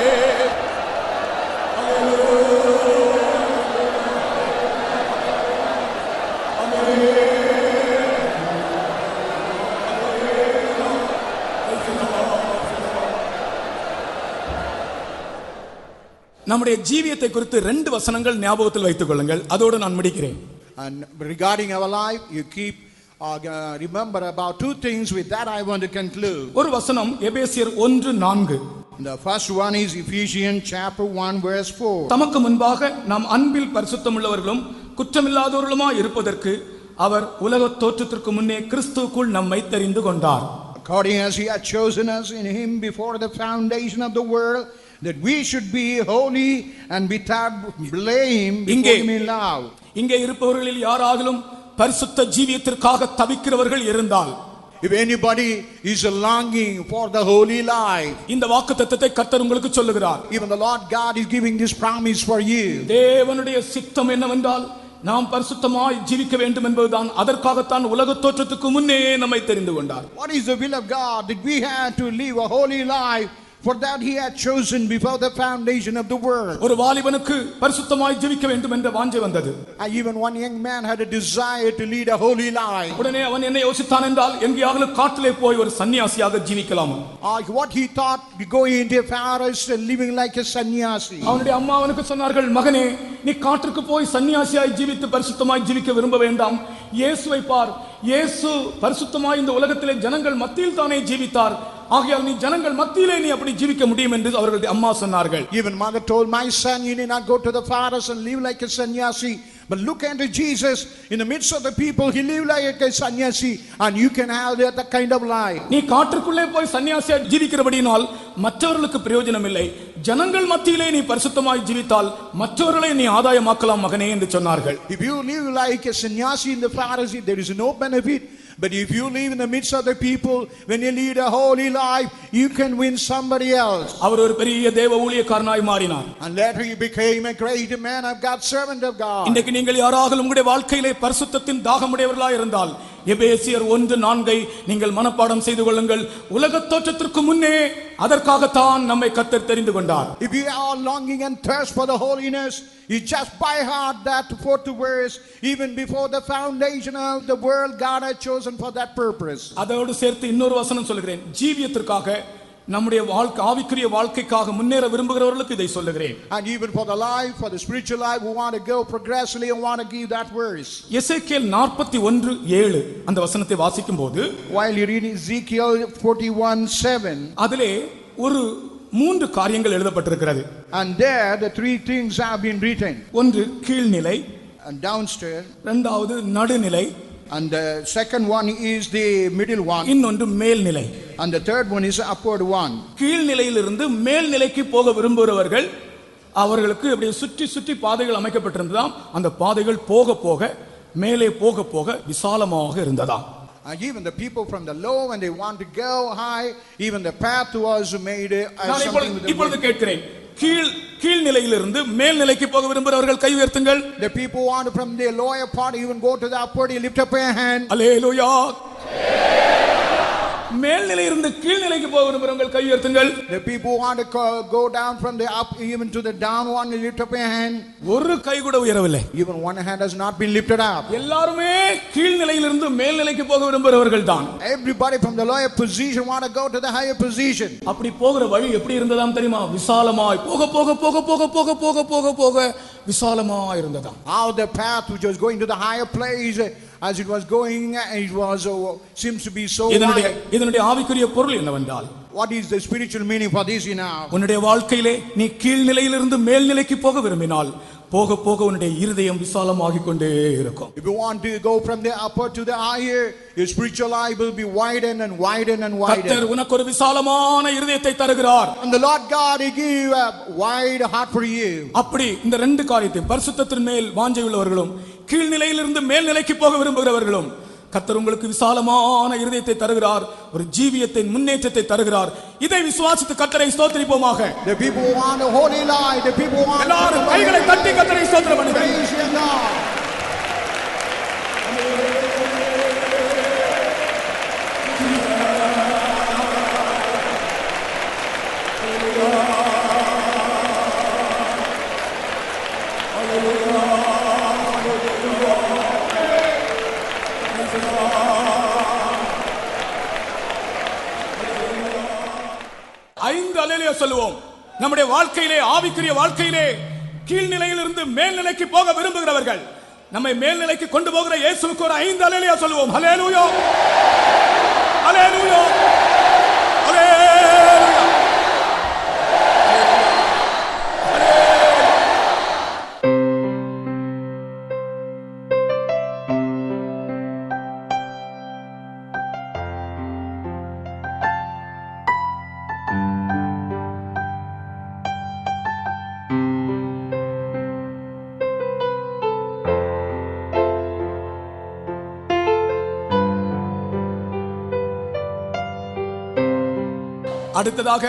நம்முடைய ஜீவியத்தை குறித்து 2 வசனங்கள் ஞாபகத்தில் வைத்துக் கொள்ளுங்கள். அதோடு நான் முடிக்கிறேன். And regarding our life, you keep remember about 2 things. With that I want to conclude. ஒரு வசனம் எபேசியர் 1:4. The first one is Ephesians chapter 1 verse 4. தமக்கு முன்பாக நாம் அன்பில் பரிசுத்தமுள்ளவர்களும் குற்றமில்லாதவர்களுமாய் இருப்பதற்கு அவர் உலக தோற்றத்திற்கு முன்னே கிறிஸ்துவுக்குள் நம்மை தெரிந்து கொண்டார். According as he had chosen us in him before the foundation of the world, that we should be holy and without blame before him in love. இங்கே இருப்பவர்களில் யாராகிலும் பரிசுத்த ஜீவியத்திற்காக தவிக்கிறவர்கள் இருந்தால், if anybody is longing for the holy life, இந்த வாக்குத்தத்தத்தை கர்த்தர் உங்களுக்கு சொல்லுகிறார். even the Lord God is giving this promise for you. தேவனுடைய சித்தம் என்னவென்றால் நாம் பரிசுத்தமாய் ஜீவிக்க வேண்டும் என்பதுதான். அதற்காகத்தான் உலக தோற்றத்துக்கு முன்னே நம்மை தெரிந்து கொண்டார். What is the will of God? That we had to live a holy life. For that he had chosen before the foundation of the world. ஒரு வாலிபனுக்கு பரிசுத்தமாய் ஜீவிக்க வேண்டும் என்ற வாஞ்சை வந்தது. Even one young man had a desire to lead a holy life. உடனே அவன் என்ன யோசித்தான் என்றால், எங்கேயாவது காட்டிலே போய் ஒரு சன்னியாசியாக ஜீவிக்கலாம். What he thought, going into a forest and living like a sannyasi. அவனுடைய அம்மா அவனுக்கு சொன்னார்கள், மகனே, நீ காட்டுக்கு போய் சன்னியாசியாய் ஜீவித்து பரிசுத்தமாய் ஜீவிக்க விரும்ப வேண்டாம். இயேசுவை பார். இயேசு பரிசுத்தமாய் இந்த உலகத்திலே ஜனங்கள் மத்தியில் தானே ஜீவித்தார். ஆகையால் நீ ஜனங்கள் மத்தியிலே நீ அப்படி ஜீவிக்க முடியும் என்று அவர்களுடைய அம்மா சொன்னார்கள். Even mother told, my son, you need not go to the forest and live like a sannyasi, but look into Jesus. In the midst of the people, he lived like a sannyasi, and you can have that kind of life. நீ காட்டுக்குள்ளே போய் சன்னியாசியா ஜீவிக்கிறபடியால் மற்றவர்களுக்கு பிரயோஜனம் இல்லை. ஜனங்கள் மத்தியிலே நீ பரிசுத்தமாய் ஜீவித்தால் மற்றவர்களை நீ ஆதாயமாக்கலாம் மகனே என்று சொன்னார்கள். If you live like a sannyasi in the forest, there is no benefit. But if you live in the midst of the people, when you lead a holy life, you can win somebody else. அவர் ஒரு பெரிய தேவ ஊழியக்காரனாய் மாறினார். And later he became a great man of God, servant of God. இன்றைக்கு நீங்கள் யாராக உங்களுடைய வாழ்க்கையிலே பரிசுத்தத்தின் தாகமுடையவர்களாய் இருந்தால், எபேசியர் 1:4 நீங்கள் மனப்பாடம் செய்து கொள்ளுங்கள். உலக தோற்றத்திற்கு முன்னே அதற்காகத்தான் நம்மை கர்த்தர் தெரிந்து கொண்டார். If you are longing and thirst for the holiness, you just by heart that 4th verse. Even before the foundation of the world, God had chosen for that purpose. அதோடு சேர்த்து இன்னொரு வசனம் சொல்கிறேன். ஜீவியத்திற்காக, நம்முடைய வாழ்க்கை, ஆவிக்குரிய வாழ்க்கைக்காக முன்னேற விரும்புகிறவர்களுக்கு இதை சொல்லுகிறேன். And even for the life, for the spiritual life, we want to go progressively and want to give that verse. எசேக்கியேல் 41:7 அந்த வசனத்தை வாசிக்கும் போது, while you read Ezekiel 41:7, அதிலே ஒரு 3 காரியங்கள் எழுதப்பட்டிருக்கிறது. and there the 3 things have been written. ஒன்று கீழ்நிலை, and downstairs, இரண்டாவது நடுநிலை, and the second one is the middle one, இன்னொன்று மேல்நிலை, and the third one is the upward one. கீழ்நிலையிலிருந்து மேல்நிலைக்கு போக விரும்புகிறவர்கள், அவர்களுக்கு இப்படி சுற்றி சுற்றி பாதைகள் அமைக்கப்பட்டிருந்ததாம். அந்த பாதைகள் போக போக மேலே போக போக விசாலமாக இருந்ததாம். And even the people from the low, when they want to go high, even the path was made something with the இப்பொழுது கேட்கிறேன், கீழ்நிலையிலிருந்து மேல்நிலைக்கு போக விரும்புகிறவர்கள் கை உயர்த்துங்கள். The people want from the lower part even go to the upward, you lift up your hand. அல்லேலூயா. மேல்நிலையிலிருந்து கீழ்நிலைக்கு போக விரும்புகிறவர்கள் கை உயர்த்துங்கள். The people want to go down from the up even to the down one, you lift up your hand. ஒரு கை கூட உயரவில்லை. Even one hand has not been lifted up. எல்லாருமே கீழ்நிலையிலிருந்து மேல்நிலைக்கு போக விரும்புகிறவர்கள் தான். Everybody from the lower position want to go to the higher position. அப்படி போகிற வழி எப்படி இருந்ததாம் தெரியுமா? விசாலமாய் போக போக போக போக போக போக போக போக விசாலமாய் இருந்ததாம். How the path which was going to the higher place, as it was going, it was seems to be so wide. இதனுடைய ஆவிக்குரிய பொருள் என்னவென்றால், what is the spiritual meaning for this now? உன்னுடைய வாழ்க்கையிலே நீ கீழ்நிலையிலிருந்து மேல்நிலைக்கு போக விரும்பினால் போக போக உன்னுடைய இருதயம் விசாலமாகிக் கொண்டே இருக்கும். If you want to go from the upper to the higher, your spiritual life will be widened and widened and widened. கர்த்தர் உனக்கு ஒரு விசாலமான இருதயத்தை தருகிறார். And the Lord God, he give a wide heart for you. அப்படி இந்த 2 காரியத்தை, பரிசுத்தத்தின் மேல் வாஞ்சை உள்ளவர்களும் கீழ்நிலையிலிருந்து மேல்நிலைக்கு போக விரும்புகிறவர்களும், கர்த்தர் உங்களுக்கு விசாலமான இருதயத்தை தருகிறார், ஒரு ஜீவியத்தின் முன்னேற்றத்தை தருகிறார். இதை விசுவாசித்து கர்த்தரை ஸ்தோத்திரிப்போமாக. The people want a holy life, the people want எல்லாரும் கைகளை தட்டி கர்த்தரை ஸ்தோத்திரம் பண்ணுங்கள். praise your God. ஐந்து அல்லேலூயா சொல்லுவோம். நம்முடைய வாழ்க்கையிலே, ஆவிக்குரிய வாழ்க்கையிலே கீழ்நிலையிலிருந்து மேல்நிலைக்கு போக விரும்புகிறவர்கள், நம்மை மேல்நிலைக்கு கொண்டு போகிற இயேசுவுக்கு ஒரு 5 அல்லேலூயா சொல்லுவோம். ஹல்லேலூயா, ஹல்லேலூயா, ஹல்லேலூயா. அடுத்ததாக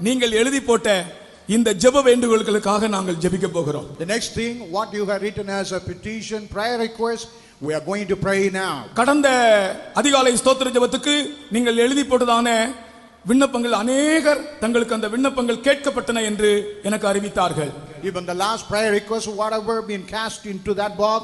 நீங்கள் எழுதி போட்ட இந்த ஜெப வேண்டுகோளுக்காக நாங்கள் ஜெபிக்க போகிறோம். The next thing, what you have written as a petition, prayer request, we are going to pray now. கடந்த அதிகாலை ஸ்தோத்திர ஜெபத்துக்கு நீங்கள் எழுதி போட்டதான விண்ணப்பங்கள் அநேகர் தங்களுக்கு அந்த விண்ணப்பங்கள் கேட்கப்பட்டன என்று எனக்கு அறிவித்தார்கள். Even the last prayer request, whatever been cast into that box,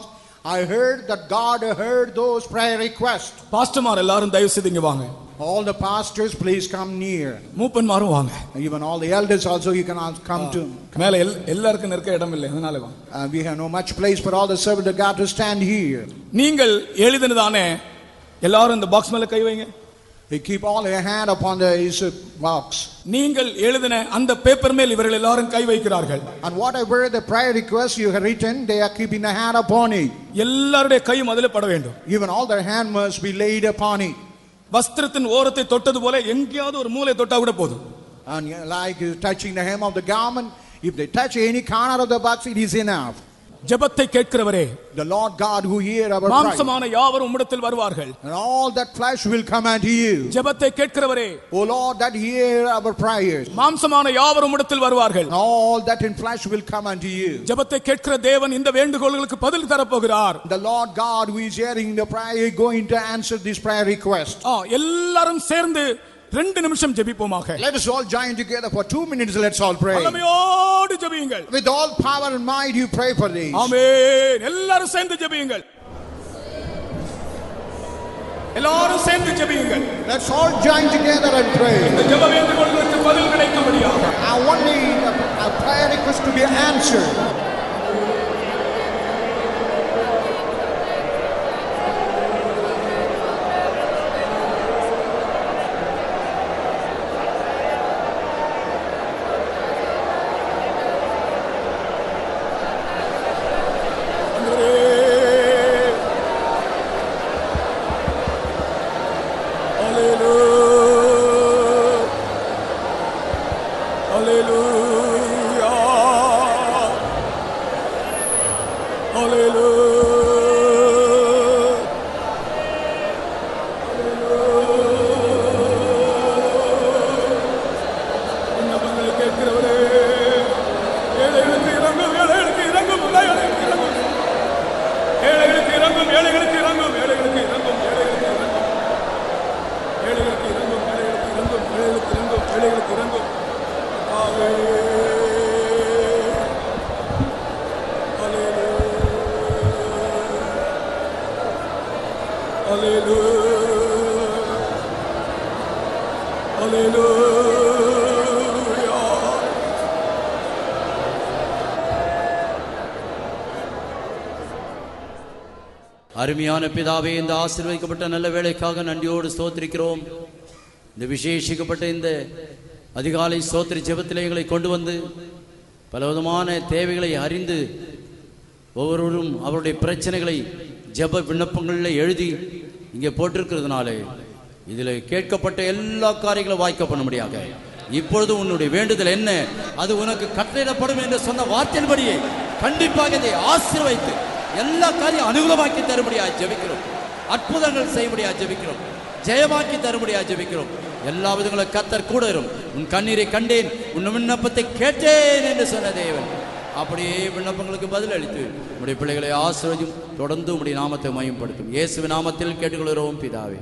I heard that God heard those prayer requests. பாஸ்டர்மார் எல்லாரும் தயவு செய்து இங்க வாங்க. All the pastors, please come near. மூப்பன்மாரும் வாங்க. Even all the elders also, you can come to. மேல எல்லாருக்கும் நிற்க இடம் இல்லை, அதனால வாங்க. We have no much place for all the servants of God to stand here. நீங்கள் எழுதினதானே எல்லாரும் இந்த பாக்ஸ் மேல கை வைங்க. They keep all their hand upon the box. நீங்கள் எழுதின அந்த பேப்பர் மேல் இவர்கள் எல்லாரும் கை வைக்கிறார்கள். And whatever the prayer request you have written, they are keeping the hand upon it. எல்லாருடைய கையும் அதிலே பட வேண்டும். Even all their hand must be laid upon it. வஸ்திரத்தின் ஓரத்தை தொட்டது போல எங்கேயாவது ஒரு மூலை தொட்டா கூட போதும். And like touching the hem of the garment, if they touch any corner of the box, it is enough. ஜெபத்தை கேட்கிறவரே, the Lord God who hear our prayer, மாம்சமான யாவரும் உம்மிடத்தில் வருவார்கள், and all that flesh will come unto you. ஜெபத்தை கேட்கிறவரே, O Lord that hear our prayers, மாம்சமான யாவரும் உம்மிடத்தில் வருவார்கள், and all that in flesh will come unto you. ஜெபத்தை கேட்கிற தேவன் இந்த வேண்டுகோளுக்கு பதில் தர போகிறார். The Lord God who is hearing the prayer going to answer this prayer request. எல்லாரும் சேர்ந்து 2 நிமிஷம் ஜெபிப்போமாக. Let us all join together for 2 minutes. Let's all pray. வல்லமையோடு ஜெபியுங்கள். With all power and might you pray for this. ஆமென். எல்லாரும் சேர்ந்து ஜெபியுங்கள். எல்லாரும் சேர்ந்து ஜெபியுங்கள். Let's all join together and pray. இந்த ஜெப வேண்டுகோளுக்கு பதில் கிடைக்கும்படியாக. I want a prayer request to be answered. அருமையான பிதாவே, இந்த ஆசீர்வதிக்கப்பட்ட நல்ல வேளைக்காக நன்றியோடு ஸ்தோத்திரிக்கிறோம். இந்த விசேஷிக்கப்பட்ட இந்த அதிகாலை ஸ்தோத்திர ஜெபத்திலே எங்களை கொண்டு வந்து பலவிதமான தேவைகளை அறிந்து ஒவ்வொருவரும் அவருடைய பிரச்சனைகளை ஜெப விண்ணப்பங்களில் எழுதி இங்கே போட்டிருக்கிறதுனாலே இதில் கேட்கப்பட்ட எல்லா காரியங்களும் வாய்க்க பண்ண முடியாக இப்பொழுது உன்னுடைய வேண்டுதல் என்ன, அது உனக்கு கட்டளையிடப்படும் என்று சொன்ன வார்த்தையின்படியே கண்டிப்பாக இதை ஆசீர்வதித்து எல்லா காரியம் அனுகூலமாக்கி தரும்படியாக ஜெபிக்கிறோம். அற்புதங்கள் செய்யும்படியாக ஜெபிக்கிறோம். ஜெயமாக்கி தரும்படியாக ஜெபிக்கிறோம். எல்லா விதங்களும் கர்த்தர் கூட வரும். உன் கண்ணீரை கண்டேன், உன் விண்ணப்பத்தை கேட்டேன் என்று சொன்ன தேவன் அப்படியே விண்ணப்பங்களுக்கு பதில் அளித்து உடைய பிள்ளைகளை ஆசீர்வதியும். தொடர்ந்து உடைய நாமத்தை மகிமைப்படுத்தும். இயேசுவின் நாமத்தில் கேட்டுக்கொள்கிறோம் பிதாவே.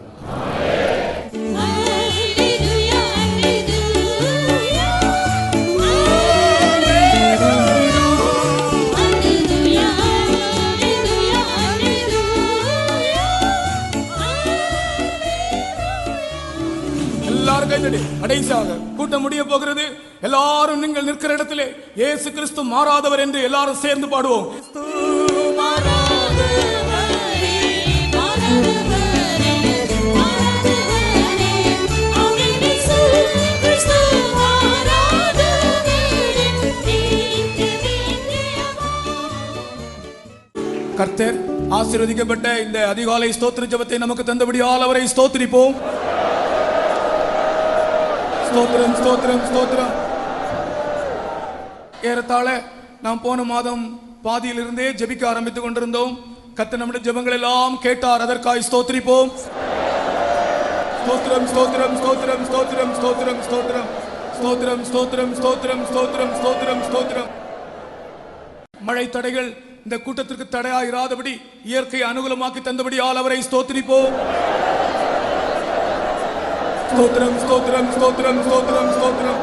எல்லாரும் கைதடி. கடைசியாக கூட்டம் முடிய போகிறது. எல்லாரும் நீங்கள் நிற்கிற இடத்திலே இயேசு கிறிஸ்து மாறாதவர் என்று எல்லாரும் சேர்ந்து பாடுவோம். கர்த்தர் ஆசீர்வதிக்கப்பட்ட இந்த அதிகாலை ஸ்தோத்திர ஜெபத்தை நமக்கு தந்தபடியால் அவரை ஸ்தோத்திரிப்போம். ஸ்தோத்திரம் ஸ்தோத்திரம் ஸ்தோத்திரம். ஏறத்தாழ நாம் போன மாதம் பாதியிலிருந்தே ஜெபிக்க ஆரம்பித்துக் கொண்டிருந்தோம். கர்த்தர் நம்முடைய ஜெபங்கள் எல்லாம் கேட்டார். அதற்காய் ஸ்தோத்திரிப்போம். ஸ்தோத்திரம் ஸ்தோத்திரம் ஸ்தோத்திரம் ஸ்தோத்திரம் ஸ்தோத்திரம் ஸ்தோத்திரம் ஸ்தோத்திரம் ஸ்தோத்திரம் ஸ்தோத்திரம் ஸ்தோத்திரம் ஸ்தோத்திரம் ஸ்தோத்திரம். மழை தடைகள் இந்த கூட்டத்திற்கு தடையாயிராதபடி இயற்கை அனுகூலமாக்கி தந்தபடியால் அவரை ஸ்தோத்திரிப்போம். ஸ்தோத்திரம் ஸ்தோத்திரம் ஸ்தோத்திரம் ஸ்தோத்திரம் ஸ்தோத்திரம்.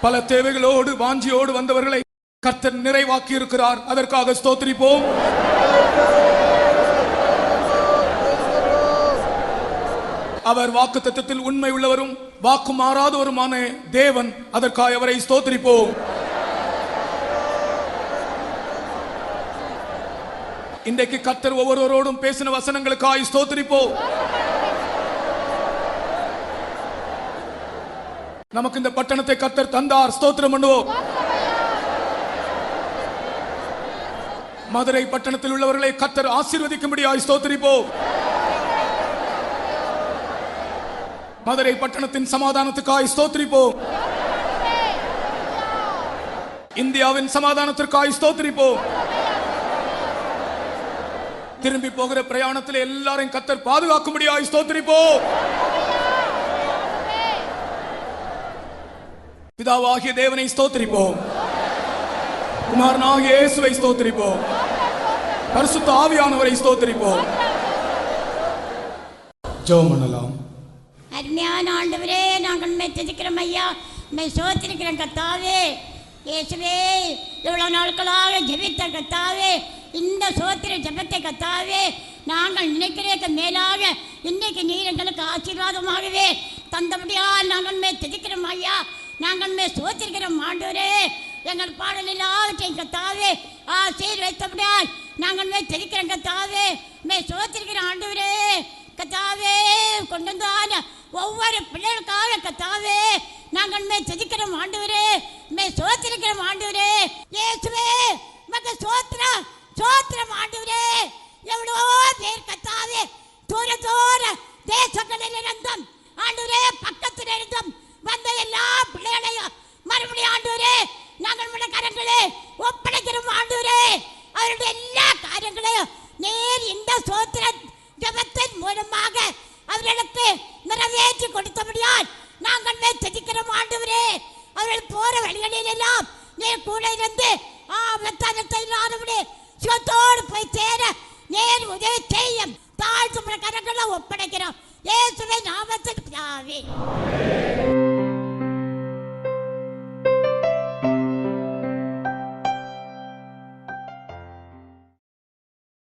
பல தேவைகளோடு வாஞ்சியோடு வந்தவர்களை கர்த்தர் நிறைவாக்கி இருக்கிறார். அதற்காக ஸ்தோத்திரிப்போம். அவர் வாக்குத்தத்தத்தில் உண்மை உள்ளவரும் வாக்கு மாறாதவருமான தேவன். அதற்காக அவரை ஸ்தோத்திரிப்போம். இன்றைக்கு கர்த்தர் ஒவ்வொருவரோடும் பேசின வசனங்களுக்காய் ஸ்தோத்திரிப்போம். நமக்கு இந்த பட்டணத்தை கர்த்தர் தந்தார். ஸ்தோத்திரம் பண்ணுவோம். மதுரை பட்டணத்தில் உள்ளவர்களை கர்த்தர் ஆசீர்வதிக்கும்படியாய் ஸ்தோத்திரிப்போம். மதுரை பட்டணத்தின் சமாதானத்துக்காய் ஸ்தோத்திரிப்போம். இந்தியாவின் சமாதானத்திற்காய் ஸ்தோத்திரிப்போம். திரும்பி போகிற பிரயாணத்தில் எல்லாரையும் கர்த்தர் பாதுகாக்கும்படியாய் ஸ்தோத்திரிப்போம். பிதாவாகிய தேவனை ஸ்தோத்திரிப்போம். குமாரனாகிய இயேசுவை ஸ்தோத்திரிப்போம். பரிசுத்த ஆவியானவரை ஸ்தோத்திரிப்போம். ஜெபம் பண்ணலாம். அருமையான ஆண்டவரே, நாங்கள் துதிக்கிறோம் ஐயா, ஸ்தோத்திரிக்கிறோம் கர்த்தாவே. இயேசுவே, இவ்வளவு நாட்களாக ஜெபித்த கர்த்தாவே, இந்த சோத்திர ஜெபத்தை கர்த்தாவே நாங்கள் நினைக்கிறேன் மேலாக இன்னைக்கு நீர் எங்களுக்கு ஆசீர்வாதமாகவே தந்தபடியால் நாங்கள் துதிக்கிறோம் ஐயா. நாங்கள் சோத்திருக்கிறோம் ஆண்டவரே. எங்கள் பாடல் எல்லாவற்றையும் கர்த்தாவே ஆசீர்வதித்தபடியால் நாங்கள் துதிக்கிறோம் கர்த்தாவே. சோத்திருக்கிறோம் ஆண்டவரே. கர்த்தாவே, கொண்டு வந்தான ஒவ்வொரு பிள்ளைகளுக்காக கர்த்தாவே நாங்கள் துதிக்கிறோம் ஆண்டவரே. சோத்திருக்கிறோம் ஆண்டவரே. இயேசுவே, மக சோத்திரம் சோத்திரம் ஆண்டவரே. எவ்வளோ பேர் கர்த்தாவே தூர தூர தேசங்களில் இருந்தும் ஆண்டவரே பக்கத்தில் இருந்தும் வந்த எல்லா பிள்ளைகளையும் மறுபடியும் ஆண்டவரே நாங்கள் உடைய கரங்களே ஒப்படைக்கிறோம் ஆண்டவரே. அவருடைய எல்லா காரியங்களையும் நேர் இந்த சோத்திர ஜெபத்தின் மூலமாக அவர்களுக்கு நிறைவேற்றி கொடுத்தபடியால் நாங்கள் துதிக்கிறோம் ஆண்டவரே. அவர்கள் போற வழிகளில் எல்லாம் நேர் கூட இருந்து ஆபத்தானத்தை இல்லாதபடி சுகத்தோடு போய் சேர நேர் உதவி செய்யும் தாழ்த்து கரங்களை ஒப்படைக்கிறோம். இயேசுவின் நாமத்தில் பிதாவே.